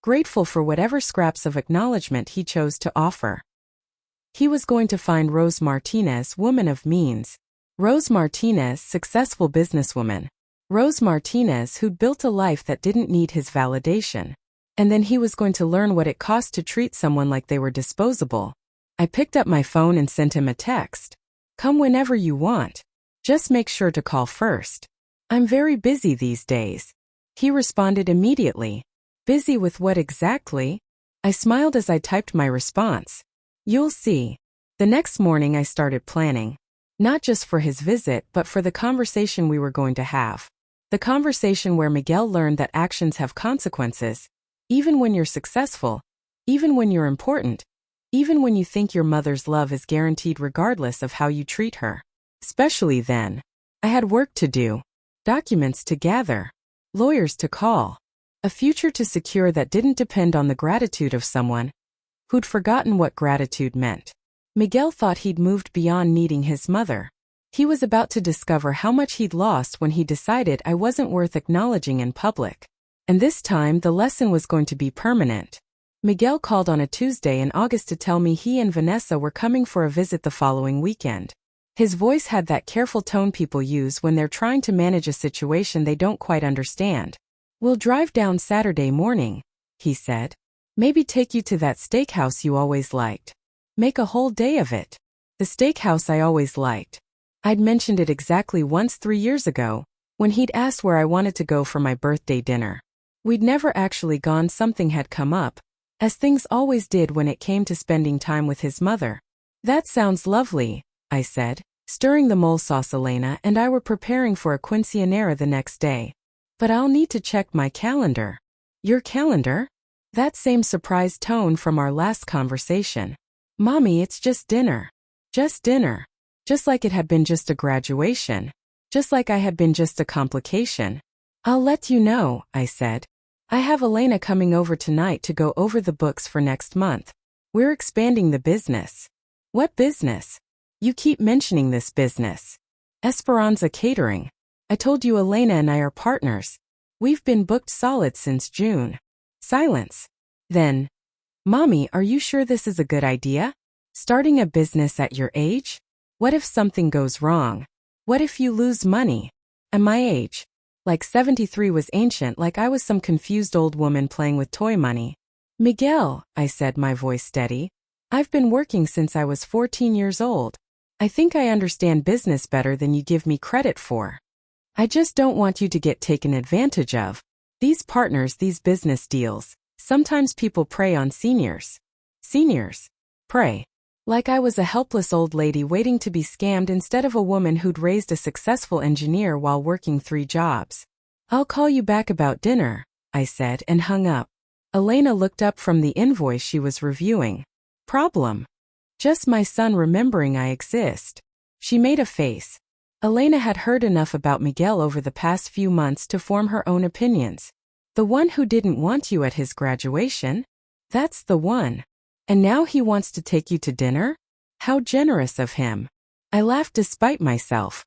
grateful for whatever scraps of acknowledgement he chose to offer. He was going to find Rose Martinez, woman of means. Rose Martinez, successful businesswoman. Rose Martinez, who'd built a life that didn't need his validation. And then he was going to learn what it cost to treat someone like they were disposable. I picked up my phone and sent him a text. Come whenever you want. Just make sure to call first. I'm very busy these days. He responded immediately. Busy with what exactly? I smiled as I typed my response. You'll see. The next morning I started planning. Not just for his visit, but for the conversation we were going to have. The conversation where Miguel learned that actions have consequences. Even when you're successful. Even when you're important. Even when you think your mother's love is guaranteed regardless of how you treat her. Especially then. I had work to do. Documents to gather. Lawyers to call. A future to secure that didn't depend on the gratitude of someone who'd forgotten what gratitude meant. Miguel thought he'd moved beyond needing his mother. He was about to discover how much he'd lost when he decided I wasn't worth acknowledging in public. And this time the lesson was going to be permanent. Miguel called on a Tuesday in August to tell me he and Vanessa were coming for a visit the following weekend. His voice had that careful tone people use when they're trying to manage a situation they don't quite understand. We'll drive down Saturday morning, he said. Maybe take you to that steakhouse you always liked. Make a whole day of it. The steakhouse I always liked. I'd mentioned it exactly once 3 years ago, when he'd asked where I wanted to go for my birthday dinner. We'd never actually gone. Something had come up, as things always did when it came to spending time with his mother. That sounds lovely, I said, stirring the mole sauce. Elena and I were preparing for a quinceañera the next day. But I'll need to check my calendar. Your calendar? That same surprised tone from our last conversation. Mommy, it's just dinner. Just dinner. Just like it had been just a graduation. Just like I had been just a complication. I'll let you know, I said. I have Elena coming over tonight to go over the books for next month. We're expanding the business. What business? You keep mentioning this business. Esperanza Catering. I told you Elena and I are partners. We've been booked solid since June. Silence. Then, Mommy, are you sure this is a good idea? Starting a business at your age? What if something goes wrong? What if you lose money? At my age. Like 73 was ancient, like I was some confused old woman playing with toy money. Miguel, I said, my voice steady. I've been working since I was 14 years old. I think I understand business better than you give me credit for. I just don't want you to get taken advantage of. These partners, these business deals, sometimes people prey on seniors. Seniors. Prey. Like I was a helpless old lady waiting to be scammed instead of a woman who'd raised a successful engineer while working 3 jobs. I'll call you back about dinner, I said and hung up. Elena looked up from the invoice she was reviewing. Problem. Just my son remembering I exist. She made a face. Elena had heard enough about Miguel over the past few months to form her own opinions. The one who didn't want you at his graduation? That's the one. And now he wants to take you to dinner? How generous of him. I laughed despite myself.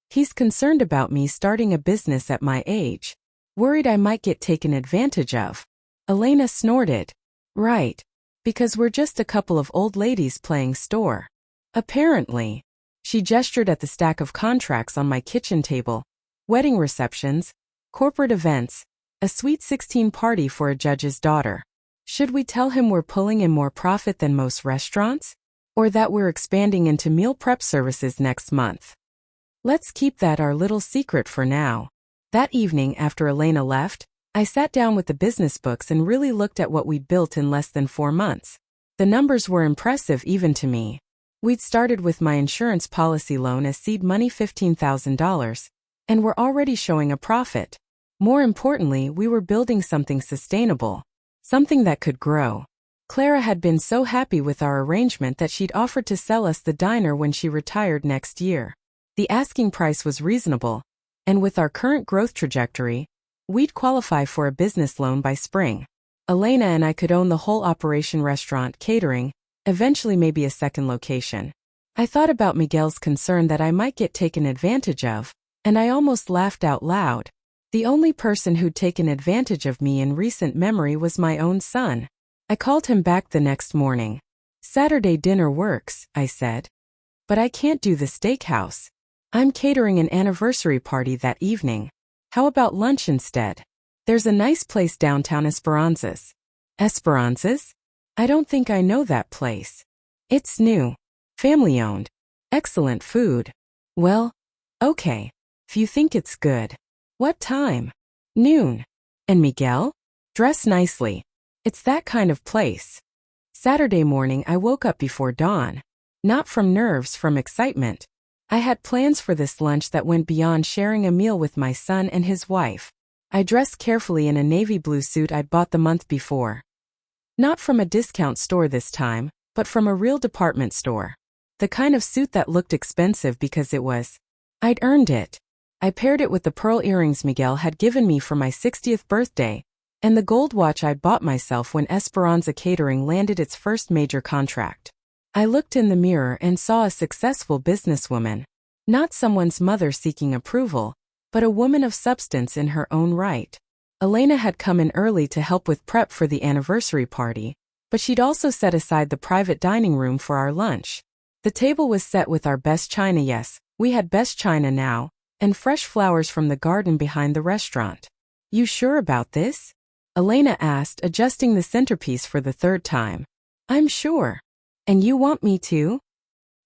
He's concerned about me starting a business at my age. Worried I might get taken advantage of. Elena snorted. Right. Because we're just a couple of old ladies playing store. Apparently. She gestured at the stack of contracts on my kitchen table. Wedding receptions, corporate events, a sweet 16 party for a judge's daughter. Should we tell him we're pulling in more profit than most restaurants? Or that we're expanding into meal prep services next month? Let's keep that our little secret for now. That evening after Elena left, I sat down with the business books and really looked at what we'd built in less than 4 months. The numbers were impressive even to me. We'd started with my insurance policy loan as seed money, $15,000, and were already showing a profit. More importantly, we were building something sustainable, something that could grow. Clara had been so happy with our arrangement that she'd offered to sell us the diner when she retired next year. The asking price was reasonable, and with our current growth trajectory, we'd qualify for a business loan by spring. Elena and I could own the whole operation: restaurant, catering, eventually maybe a second location. I thought about Miguel's concern that I might get taken advantage of, and I almost laughed out loud. The only person who'd taken advantage of me in recent memory was my own son. I called him back the next morning. Saturday dinner works, I said. But I can't do the steakhouse. I'm catering an anniversary party that evening. How about lunch instead? There's a nice place downtown Esperanzas. Esperanzas? I don't think I know that place. It's new. Family-owned. Excellent food. Well, okay. If you think it's good. What time? Noon. And Miguel? Dress nicely. It's that kind of place. Saturday morning I woke up before dawn. Not from nerves, from excitement. I had plans for this lunch that went beyond sharing a meal with my son and his wife. I dressed carefully in a navy blue suit I'd bought the month before. Not from a discount store this time, but from a real department store. The kind of suit that looked expensive because it was. I'd earned it. I paired it with the pearl earrings Miguel had given me for my 60th birthday, and the gold watch I'd bought myself when Esperanza Catering landed its first major contract. I looked in the mirror and saw a successful businesswoman. Not someone's mother seeking approval, but a woman of substance in her own right. Elena had come in early to help with prep for the anniversary party, but she'd also set aside the private dining room for our lunch. The table was set with our best china, yes, we had best china now, and fresh flowers from the garden behind the restaurant. You sure about this? Elena asked, adjusting the centerpiece for the third time. I'm sure. And you want me to?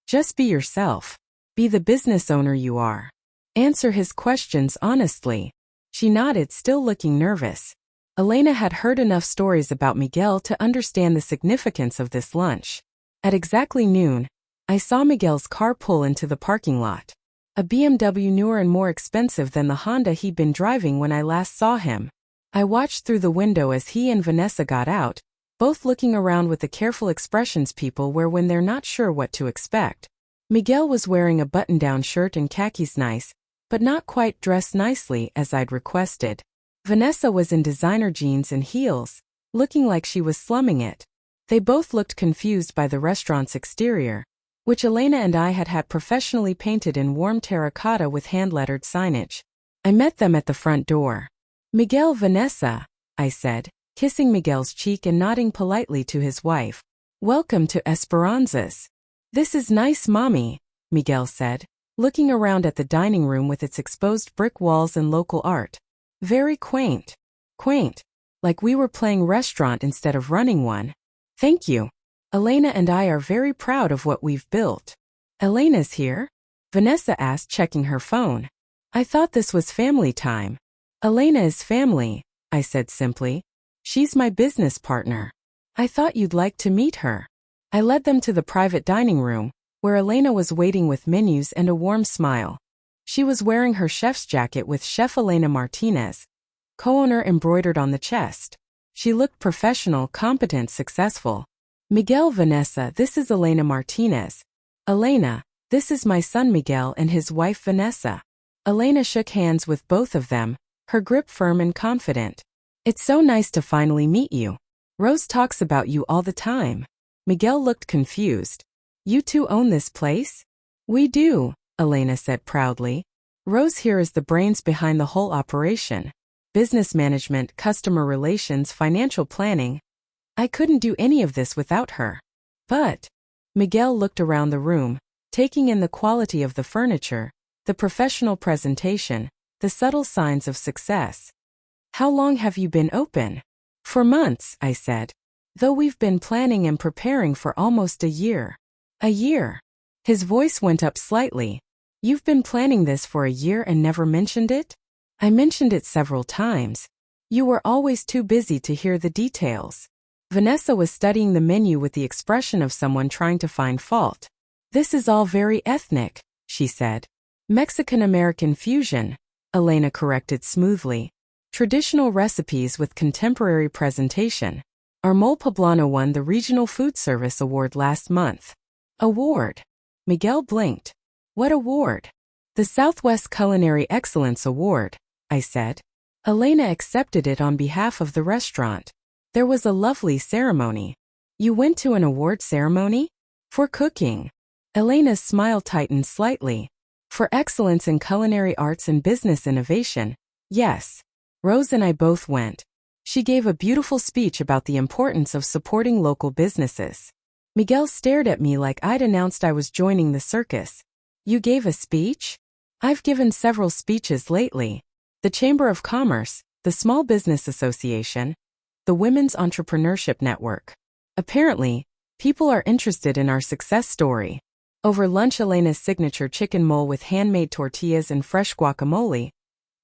Just be yourself. Be the business owner you are. Answer his questions honestly. She nodded, still looking nervous. Elena had heard enough stories about Miguel to understand the significance of this lunch. At exactly noon, I saw Miguel's car pull into the parking lot. A BMW newer and more expensive than the Honda he'd been driving when I last saw him. I watched through the window as he and Vanessa got out, both looking around with the careful expressions people wear when they're not sure what to expect. Miguel was wearing a button-down shirt and khakis, nice, but not quite dressed nicely as I'd requested. Vanessa was in designer jeans and heels, looking like she was slumming it. They both looked confused by the restaurant's exterior, which Elena and I had had professionally painted in warm terracotta with hand-lettered signage. I met them at the front door. Miguel, Vanessa, I said, kissing Miguel's cheek and nodding politely to his wife. Welcome to Esperanzas. This is nice, Mommy, Miguel said, looking around at the dining room with its exposed brick walls and local art. Very quaint. Quaint. Like we were playing restaurant instead of running one. Thank you. Elena and I are very proud of what we've built. Elena's here? Vanessa asked, checking her phone. I thought this was family time. Elena is family, I said simply. She's my business partner. I thought you'd like to meet her. I led them to the private dining room, where Elena was waiting with menus and a warm smile. She was wearing her chef's jacket with Chef Elena Martinez, co-owner, embroidered on the chest. She looked professional, competent, successful. Miguel, Vanessa, this is Elena Martinez. Elena, this is my son Miguel and his wife Vanessa. Elena shook hands with both of them, her grip firm and confident. It's so nice to finally meet you. Rose talks about you all the time. Miguel looked confused. You two own this place? We do, Elena said proudly. Rose here is the brains behind the whole operation. Business management, customer relations, financial planning. I couldn't do any of this without her. But, Miguel looked around the room, taking in the quality of the furniture, the professional presentation, the subtle signs of success. How long have you been open? For months, I said. Though we've been planning and preparing for almost a year. A year. His voice went up slightly. You've been planning this for a year and never mentioned it? I mentioned it several times. You were always too busy to hear the details. Vanessa was studying the menu with the expression of someone trying to find fault. This is all very ethnic, she said. Mexican-American fusion, Elena corrected smoothly. Traditional recipes with contemporary presentation. Our Mole Poblano won the Regional Food Service Award last month. Award? Miguel blinked. What award? The Southwest Culinary Excellence Award, I said. Elena accepted it on behalf of the restaurant. There was a lovely ceremony. You went to an award ceremony? For cooking. Elena's smile tightened slightly. For excellence in culinary arts and business innovation, yes. Rose and I both went. She gave a beautiful speech about the importance of supporting local businesses. Miguel stared at me like I'd announced I was joining the circus. You gave a speech? I've given several speeches lately. The Chamber of Commerce, the Small Business Association, the Women's Entrepreneurship Network. Apparently, people are interested in our success story. Over lunch, Elena's signature chicken mole with handmade tortillas and fresh guacamole,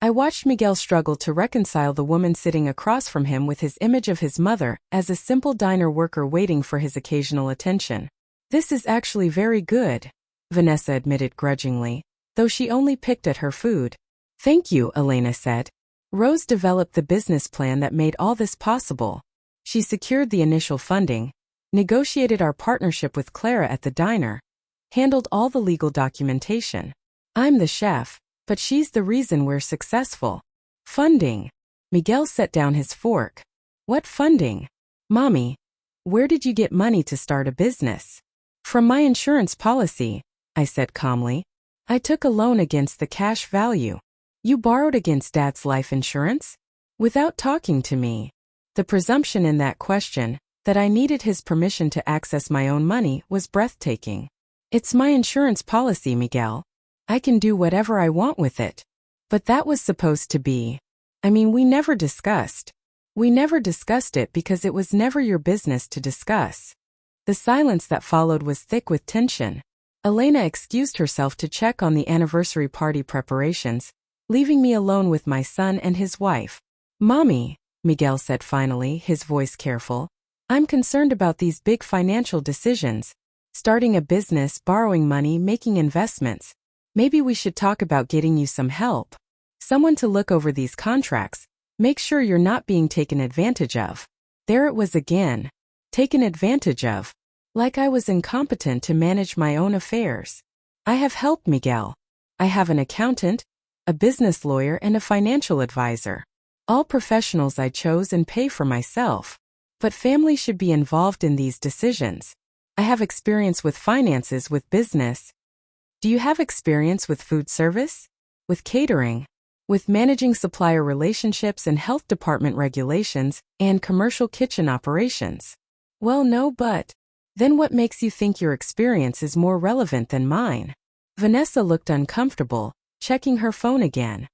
I watched Miguel struggle to reconcile the woman sitting across from him with his image of his mother as a simple diner worker waiting for his occasional attention. "This is actually very good," Vanessa admitted grudgingly, though she only picked at her food. "Thank you," Elena said. Rose developed the business plan that made all this possible. She secured the initial funding, negotiated our partnership with Clara at the diner, handled all the legal documentation. I'm the chef, but she's the reason we're successful. Funding. Miguel set down his fork. What funding? Mommy, where did you get money to start a business? From my insurance policy, I said calmly. I took a loan against the cash value. You borrowed against Dad's life insurance? Without talking to me. The presumption in that question, that I needed his permission to access my own money, was breathtaking. It's my insurance policy, Miguel. I can do whatever I want with it. But that was supposed to be. We never discussed. We never discussed it because it was never your business to discuss. The silence that followed was thick with tension. Elena excused herself to check on the anniversary party preparations, leaving me alone with my son and his wife. Mommy, Miguel said finally, his voice careful, I'm concerned about these big financial decisions. Starting a business, borrowing money, making investments. Maybe we should talk about getting you some help. Someone to look over these contracts. Make sure you're not being taken advantage of. There it was again. Taken advantage of. Like I was incompetent to manage my own affairs. I have help, Miguel. I have an accountant, a business lawyer, and a financial advisor. All professionals I chose and pay for myself. But family should be involved in these decisions. I have experience with finances, with business. Do you have experience with food service? With catering? With managing supplier relationships and health department regulations, and commercial kitchen operations? Well, no, but then what makes you think your experience is more relevant than mine? Vanessa looked uncomfortable, checking her phone again.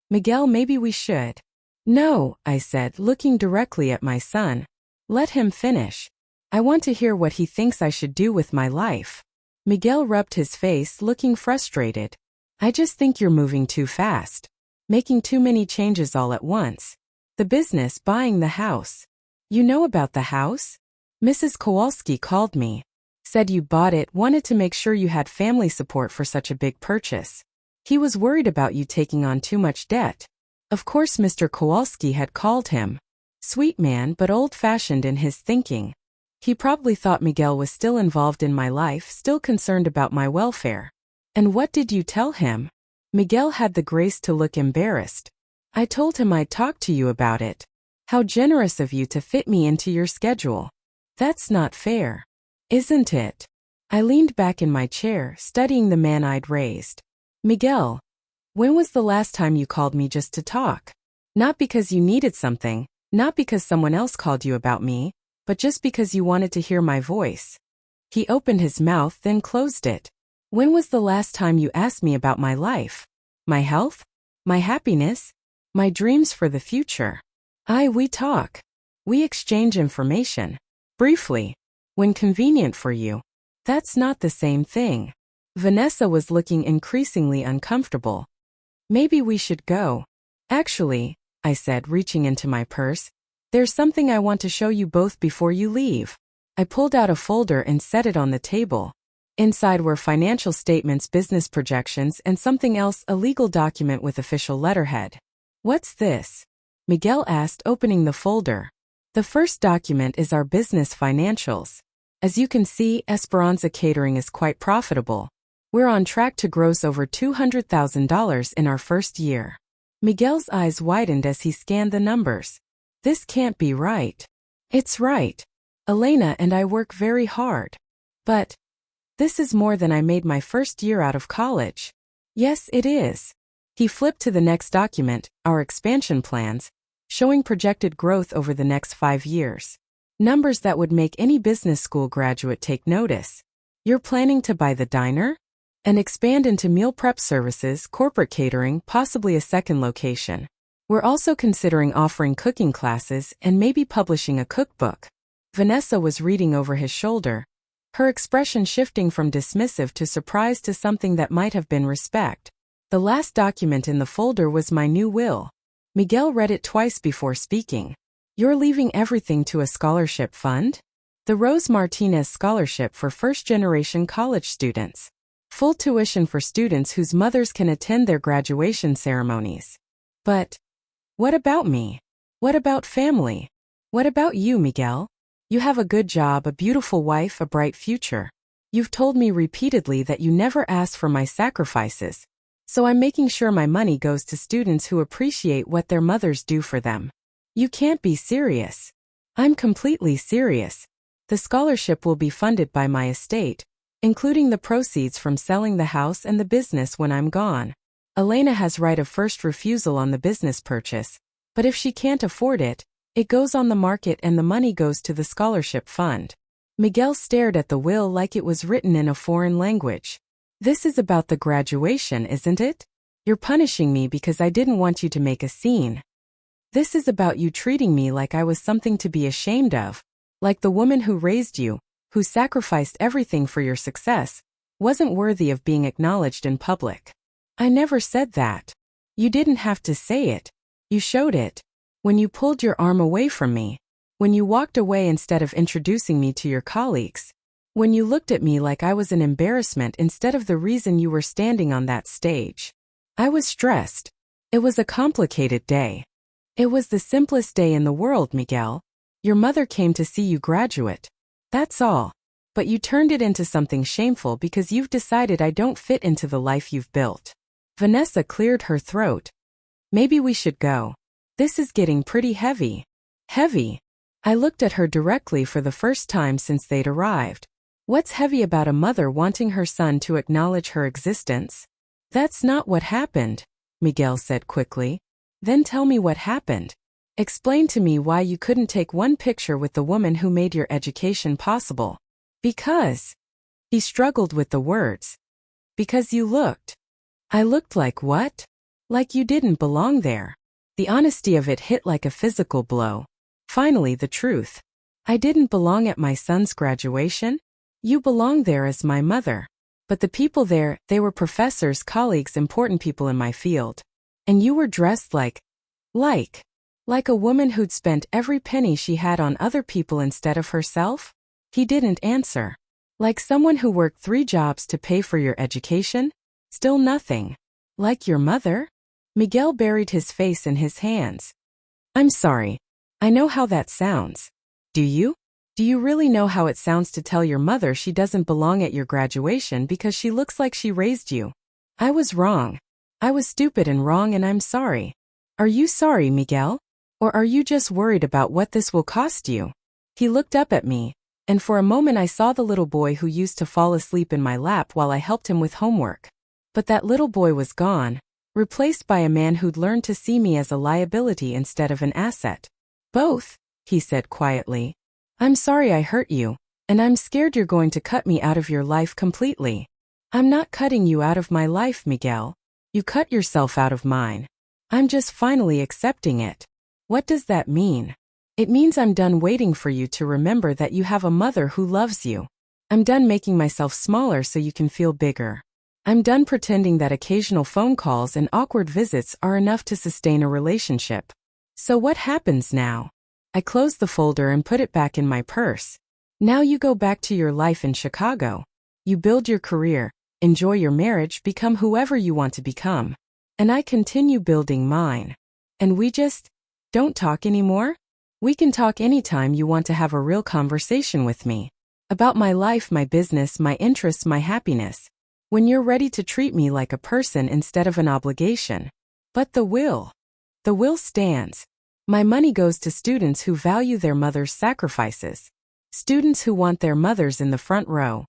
Miguel, maybe we should. No, I said, looking directly at my son. Let him finish. I want to hear what he thinks I should do with my life. Miguel rubbed his face, looking frustrated. I just think you're moving too fast. Making too many changes all at once. The business, buying the house. You know about the house? Mrs. Kowalski called me. Said you bought it, wanted to make sure you had family support for such a big purchase. He was worried about you taking on too much debt. Of course Mr. Kowalski had called him. Sweet man, but old-fashioned in his thinking. He probably thought Miguel was still involved in my life, still concerned about my welfare. And what did you tell him? Miguel had the grace to look embarrassed. I told him I'd talk to you about it. How generous of you to fit me into your schedule. That's not fair. Isn't it? I leaned back in my chair, studying the man I'd raised. Miguel, when was the last time you called me just to talk? Not because you needed something, not because someone else called you about me, but just because you wanted to hear my voice. He opened his mouth, then closed it. When was the last time you asked me about my life? My health? My happiness? My dreams for the future? We talk. We exchange information. Briefly. When convenient for you. That's not the same thing. Vanessa was looking increasingly uncomfortable. Maybe we should go. Actually, I said, reaching into my purse, there's something I want to show you both before you leave. I pulled out a folder and set it on the table. Inside were financial statements, business projections, and something else, a legal document with official letterhead. What's this? Miguel asked, opening the folder. The first document is our business financials. As you can see, Esperanza Catering is quite profitable. We're on track to gross over $200,000 in our first year. Miguel's eyes widened as he scanned the numbers. This can't be right. It's right. Elena and I work very hard. But this is more than I made my first year out of college. Yes, it is. He flipped to the next document, our expansion plans, showing projected growth over the next 5 years. Numbers that would make any business school graduate take notice. You're planning to buy the diner? And expand into meal prep services, corporate catering, possibly a second location. We're also considering offering cooking classes and maybe publishing a cookbook. Vanessa was reading over his shoulder, her expression shifting from dismissive to surprise to something that might have been respect. The last document in the folder was my new will. Miguel read it twice before speaking. You're leaving everything to a scholarship fund? The Rose Martinez Scholarship for first-generation college students. Full tuition for students whose mothers can attend their graduation ceremonies. But what about me? What about family? What about you, Miguel? You have a good job, a beautiful wife, a bright future. You've told me repeatedly that you never ask for my sacrifices, so I'm making sure my money goes to students who appreciate what their mothers do for them. You can't be serious. I'm completely serious. The scholarship will be funded by my estate, including the proceeds from selling the house and the business when I'm gone. Elena has right of first refusal on the business purchase, but if she can't afford it, it goes on the market and the money goes to the scholarship fund. Miguel stared at the will like it was written in a foreign language. This is about the graduation, isn't it? You're punishing me because I didn't want you to make a scene. This is about you treating me like I was something to be ashamed of, like the woman who raised you, who sacrificed everything for your success, wasn't worthy of being acknowledged in public. I never said that. You didn't have to say it. You showed it. When you pulled your arm away from me. When you walked away instead of introducing me to your colleagues. When you looked at me like I was an embarrassment instead of the reason you were standing on that stage. I was stressed. It was a complicated day. It was the simplest day in the world, Miguel. Your mother came to see you graduate. That's all. But you turned it into something shameful because you've decided I don't fit into the life you've built. Vanessa cleared her throat. Maybe we should go. This is getting pretty heavy. Heavy? I looked at her directly for the first time since they'd arrived. What's heavy about a mother wanting her son to acknowledge her existence? That's not what happened, Miguel said quickly. Then tell me what happened. Explain to me why you couldn't take one picture with the woman who made your education possible. Because. He struggled with the words. Because you looked. I looked like what? Like you didn't belong there. The honesty of it hit like a physical blow. Finally, the truth. I didn't belong at my son's graduation. You belonged there as my mother. But the people there, they were professors, colleagues, important people in my field. And you were dressed like a woman who'd spent every penny she had on other people instead of herself? He didn't answer. Like someone who worked 3 jobs to pay for your education? Still nothing. Like your mother? Miguel buried his face in his hands. I'm sorry. I know how that sounds. Do you? Do you really know how it sounds to tell your mother she doesn't belong at your graduation because she looks like she raised you? I was wrong. I was stupid and wrong, and I'm sorry. Are you sorry, Miguel? Or are you just worried about what this will cost you? He looked up at me, and for a moment I saw the little boy who used to fall asleep in my lap while I helped him with homework. But that little boy was gone, replaced by a man who'd learned to see me as a liability instead of an asset. Both, he said quietly. I'm sorry I hurt you, and I'm scared you're going to cut me out of your life completely. I'm not cutting you out of my life, Miguel. You cut yourself out of mine. I'm just finally accepting it. What does that mean? It means I'm done waiting for you to remember that you have a mother who loves you. I'm done making myself smaller so you can feel bigger. I'm done pretending that occasional phone calls and awkward visits are enough to sustain a relationship. So what happens now? I closed the folder and put it back in my purse. Now you go back to your life in Chicago. You build your career, enjoy your marriage, become whoever you want to become. And I continue building mine. And we just don't talk anymore? We can talk anytime you want to have a real conversation with me. About my life, my business, my interests, my happiness. When you're ready to treat me like a person instead of an obligation. But the will stands. My money goes to students who value their mother's sacrifices. Students who want their mothers in the front row,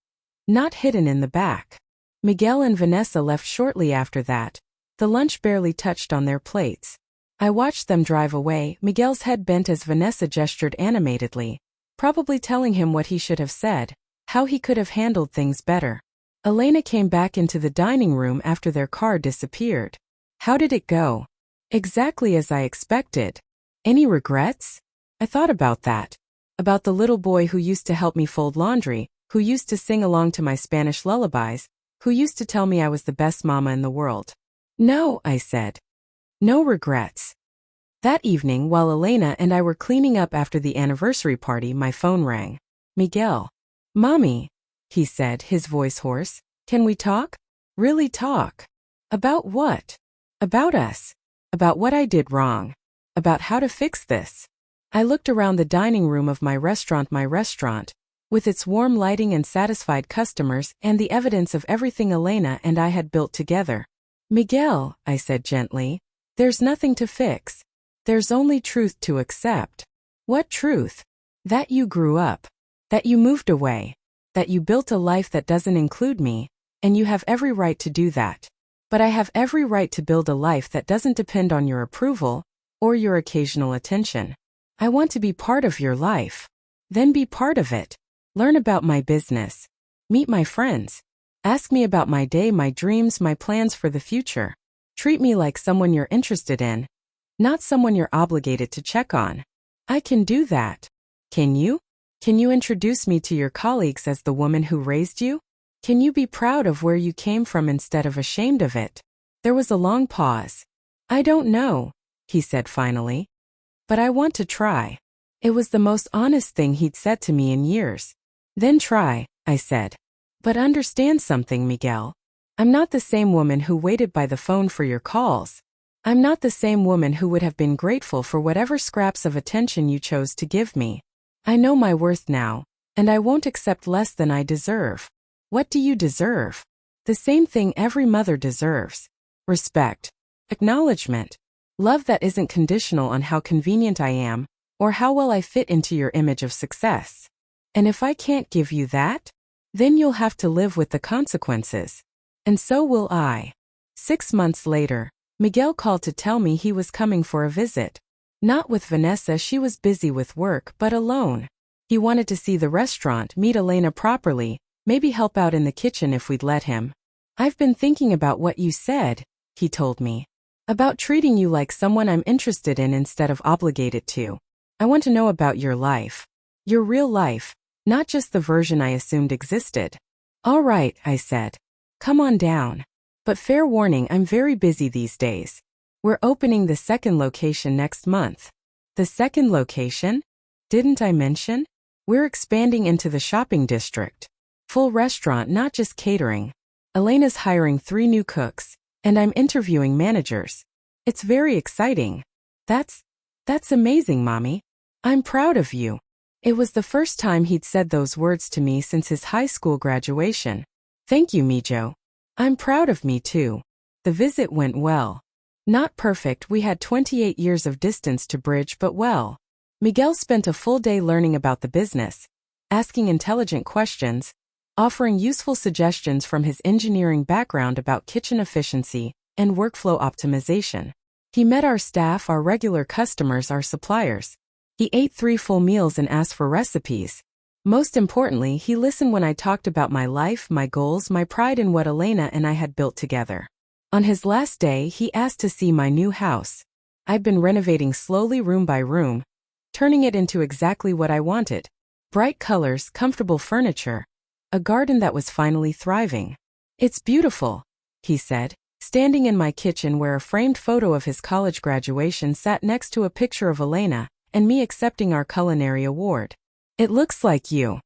not hidden in the back. Miguel and Vanessa left shortly after that. The lunch barely touched on their plates. I watched them drive away, Miguel's head bent as Vanessa gestured animatedly, probably telling him what he should have said, how he could have handled things better. Elena came back into the dining room after their car disappeared. How did it go? Exactly as I expected. Any regrets? I thought about that. About the little boy who used to help me fold laundry, who used to sing along to my Spanish lullabies, who used to tell me I was the best mama in the world. No, I said. No regrets. That evening, while Elena and I were cleaning up after the anniversary party, my phone rang. Miguel. Mommy, he said, his voice hoarse. Can we talk? Really talk. About what? About us. About what I did wrong. About how to fix this. I looked around the dining room of my restaurant, with its warm lighting and satisfied customers and the evidence of everything Elena and I had built together. Miguel, I said gently, there's nothing to fix. There's only truth to accept. What truth? That you grew up. That you moved away. That you built a life that doesn't include me, and you have every right to do that. But I have every right to build a life that doesn't depend on your approval or your occasional attention. I want to be part of your life. Then be part of it. Learn about my business. Meet my friends. Ask me about my day, my dreams, my plans for the future. Treat me like someone you're interested in, not someone you're obligated to check on. I can do that. Can you? Can you introduce me to your colleagues as the woman who raised you? Can you be proud of where you came from instead of ashamed of it? There was a long pause. I don't know, he said finally. But I want to try. It was the most honest thing he'd said to me in years. Then try, I said. But understand something, Miguel. I'm not the same woman who waited by the phone for your calls. I'm not the same woman who would have been grateful for whatever scraps of attention you chose to give me. I know my worth now, and I won't accept less than I deserve. What do you deserve? The same thing every mother deserves. Respect. Acknowledgement. Love that isn't conditional on how convenient I am, or how well I fit into your image of success. And if I can't give you that, then you'll have to live with the consequences. And so will I. 6 months later, Miguel called to tell me he was coming for a visit. Not with Vanessa, she was busy with work, but alone. He wanted to see the restaurant, meet Elena properly, maybe help out in the kitchen if we'd let him. I've been thinking about what you said, he told me. About treating you like someone I'm interested in instead of obligated to. I want to know about your life. Your real life, not just the version I assumed existed. All right, I said. Come on down. But fair warning, I'm very busy these days. We're opening the second location next month. The second location? Didn't I mention? We're expanding into the shopping district. Full restaurant, not just catering. Elena's hiring 3 new cooks, and I'm interviewing managers. It's very exciting. That's amazing, Mommy. I'm proud of you. It was the first time he'd said those words to me since his high school graduation. Thank you, Mijo. I'm proud of me too. The visit went well. Not perfect, we had 28 years of distance to bridge, but well. Miguel spent a full day learning about the business, asking intelligent questions, offering useful suggestions from his engineering background about kitchen efficiency and workflow optimization. He met our staff, our regular customers, our suppliers. He ate 3 full meals and asked for recipes. Most importantly, he listened when I talked about my life, my goals, my pride in what Elena and I had built together. On his last day, he asked to see my new house. I'd been renovating slowly, room by room, turning it into exactly what I wanted. Bright colors, comfortable furniture, a garden that was finally thriving. It's beautiful, he said, standing in my kitchen where a framed photo of his college graduation sat next to a picture of Elena and me accepting our culinary award. It looks like you.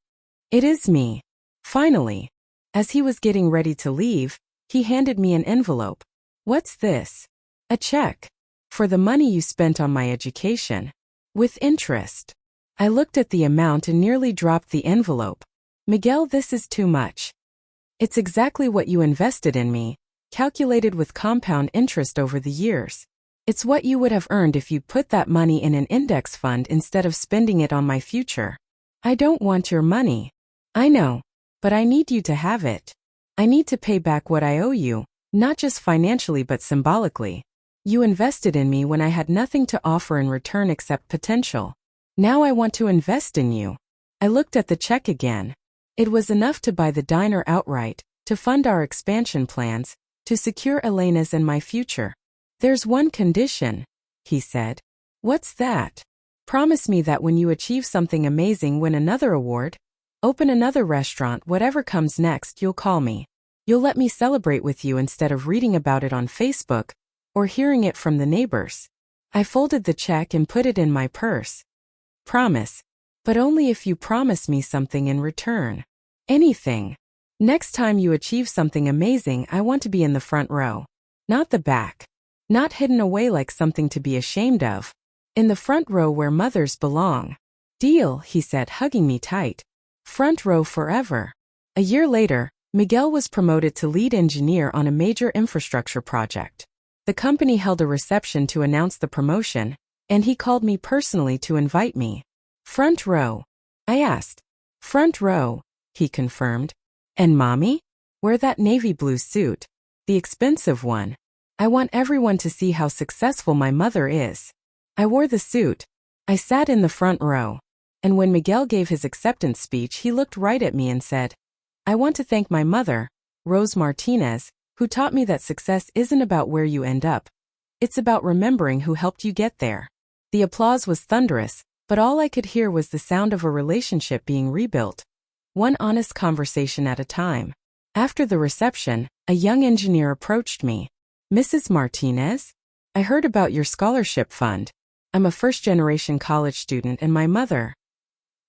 It is me. Finally. As he was getting ready to leave, he handed me an envelope. What's this? A check. For the money you spent on my education. With interest. I looked at the amount and nearly dropped the envelope. Miguel, this is too much. It's exactly what you invested in me, calculated with compound interest over the years. It's what you would have earned if you put that money in an index fund instead of spending it on my future. I don't want your money. I know, but I need you to have it. I need to pay back what I owe you, not just financially but symbolically. You invested in me when I had nothing to offer in return except potential. Now I want to invest in you. I looked at the check again. It was enough to buy the diner outright, to fund our expansion plans, to secure Elena's and my future. "There's one condition," he said. "What's that?" "Promise me that when you achieve something amazing, win another award, open another restaurant, whatever comes next, you'll call me. You'll let me celebrate with you instead of reading about it on Facebook or hearing it from the neighbors." I folded the check and put it in my purse. "Promise. But only if you promise me something in return. Anything. Next time you achieve something amazing, I want to be in the front row. Not the back. Not hidden away like something to be ashamed of. In the front row where mothers belong." "Deal," he said, hugging me tight. "Front row forever." A year later, Miguel was promoted to lead engineer on a major infrastructure project. The company held a reception to announce the promotion, and he called me personally to invite me. "Front row?" I asked. "Front row," he confirmed. "And mommy?" "Wear that navy blue suit. The expensive one. I want everyone to see how successful my mother is." I wore the suit. I sat in the front row. And when Miguel gave his acceptance speech, he looked right at me and said, "I want to thank my mother, Rose Martinez, who taught me that success isn't about where you end up. It's about remembering who helped you get there." The applause was thunderous, but all I could hear was the sound of a relationship being rebuilt, one honest conversation at a time. After the reception, a young engineer approached me. "Mrs. Martinez? I heard about your scholarship fund. I'm a first-generation college student, and my mother,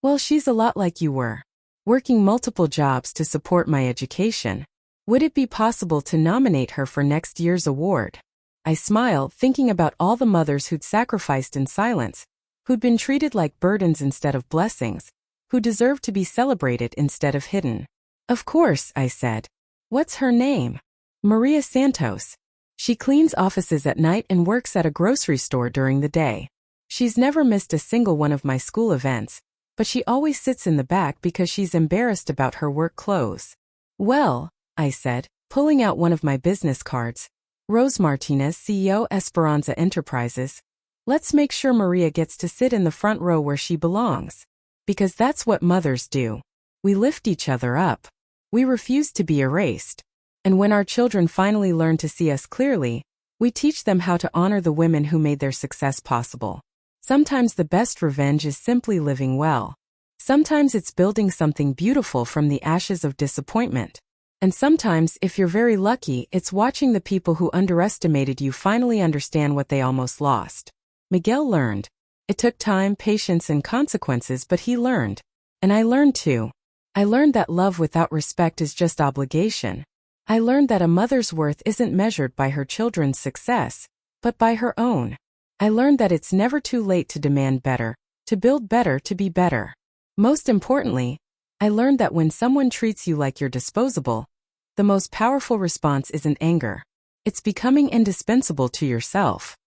well, she's a lot like you were, working multiple jobs to support my education. Would it be possible to nominate her for next year's award?" I smiled, thinking about all the mothers who'd sacrificed in silence, who'd been treated like burdens instead of blessings, who deserved to be celebrated instead of hidden. "Of course," I said. "What's her name?" "Maria Santos. She cleans offices at night and works at a grocery store during the day. She's never missed a single one of my school events, but she always sits in the back because she's embarrassed about her work clothes." "Well," I said, pulling out one of my business cards, "Rose Martinez, CEO, Esperanza Enterprises. Let's make sure Maria gets to sit in the front row where she belongs. Because that's what mothers do. We lift each other up. We refuse to be erased. And when our children finally learn to see us clearly, we teach them how to honor the women who made their success possible. Sometimes the best revenge is simply living well. Sometimes it's building something beautiful from the ashes of disappointment. And sometimes, if you're very lucky, it's watching the people who underestimated you finally understand what they almost lost." Miguel learned. It took time, patience, and consequences, but he learned. And I learned too. I learned that love without respect is just obligation. I learned that a mother's worth isn't measured by her children's success, but by her own. I learned that it's never too late to demand better, to build better, to be better. Most importantly, I learned that when someone treats you like you're disposable, the most powerful response isn't anger. It's becoming indispensable to yourself.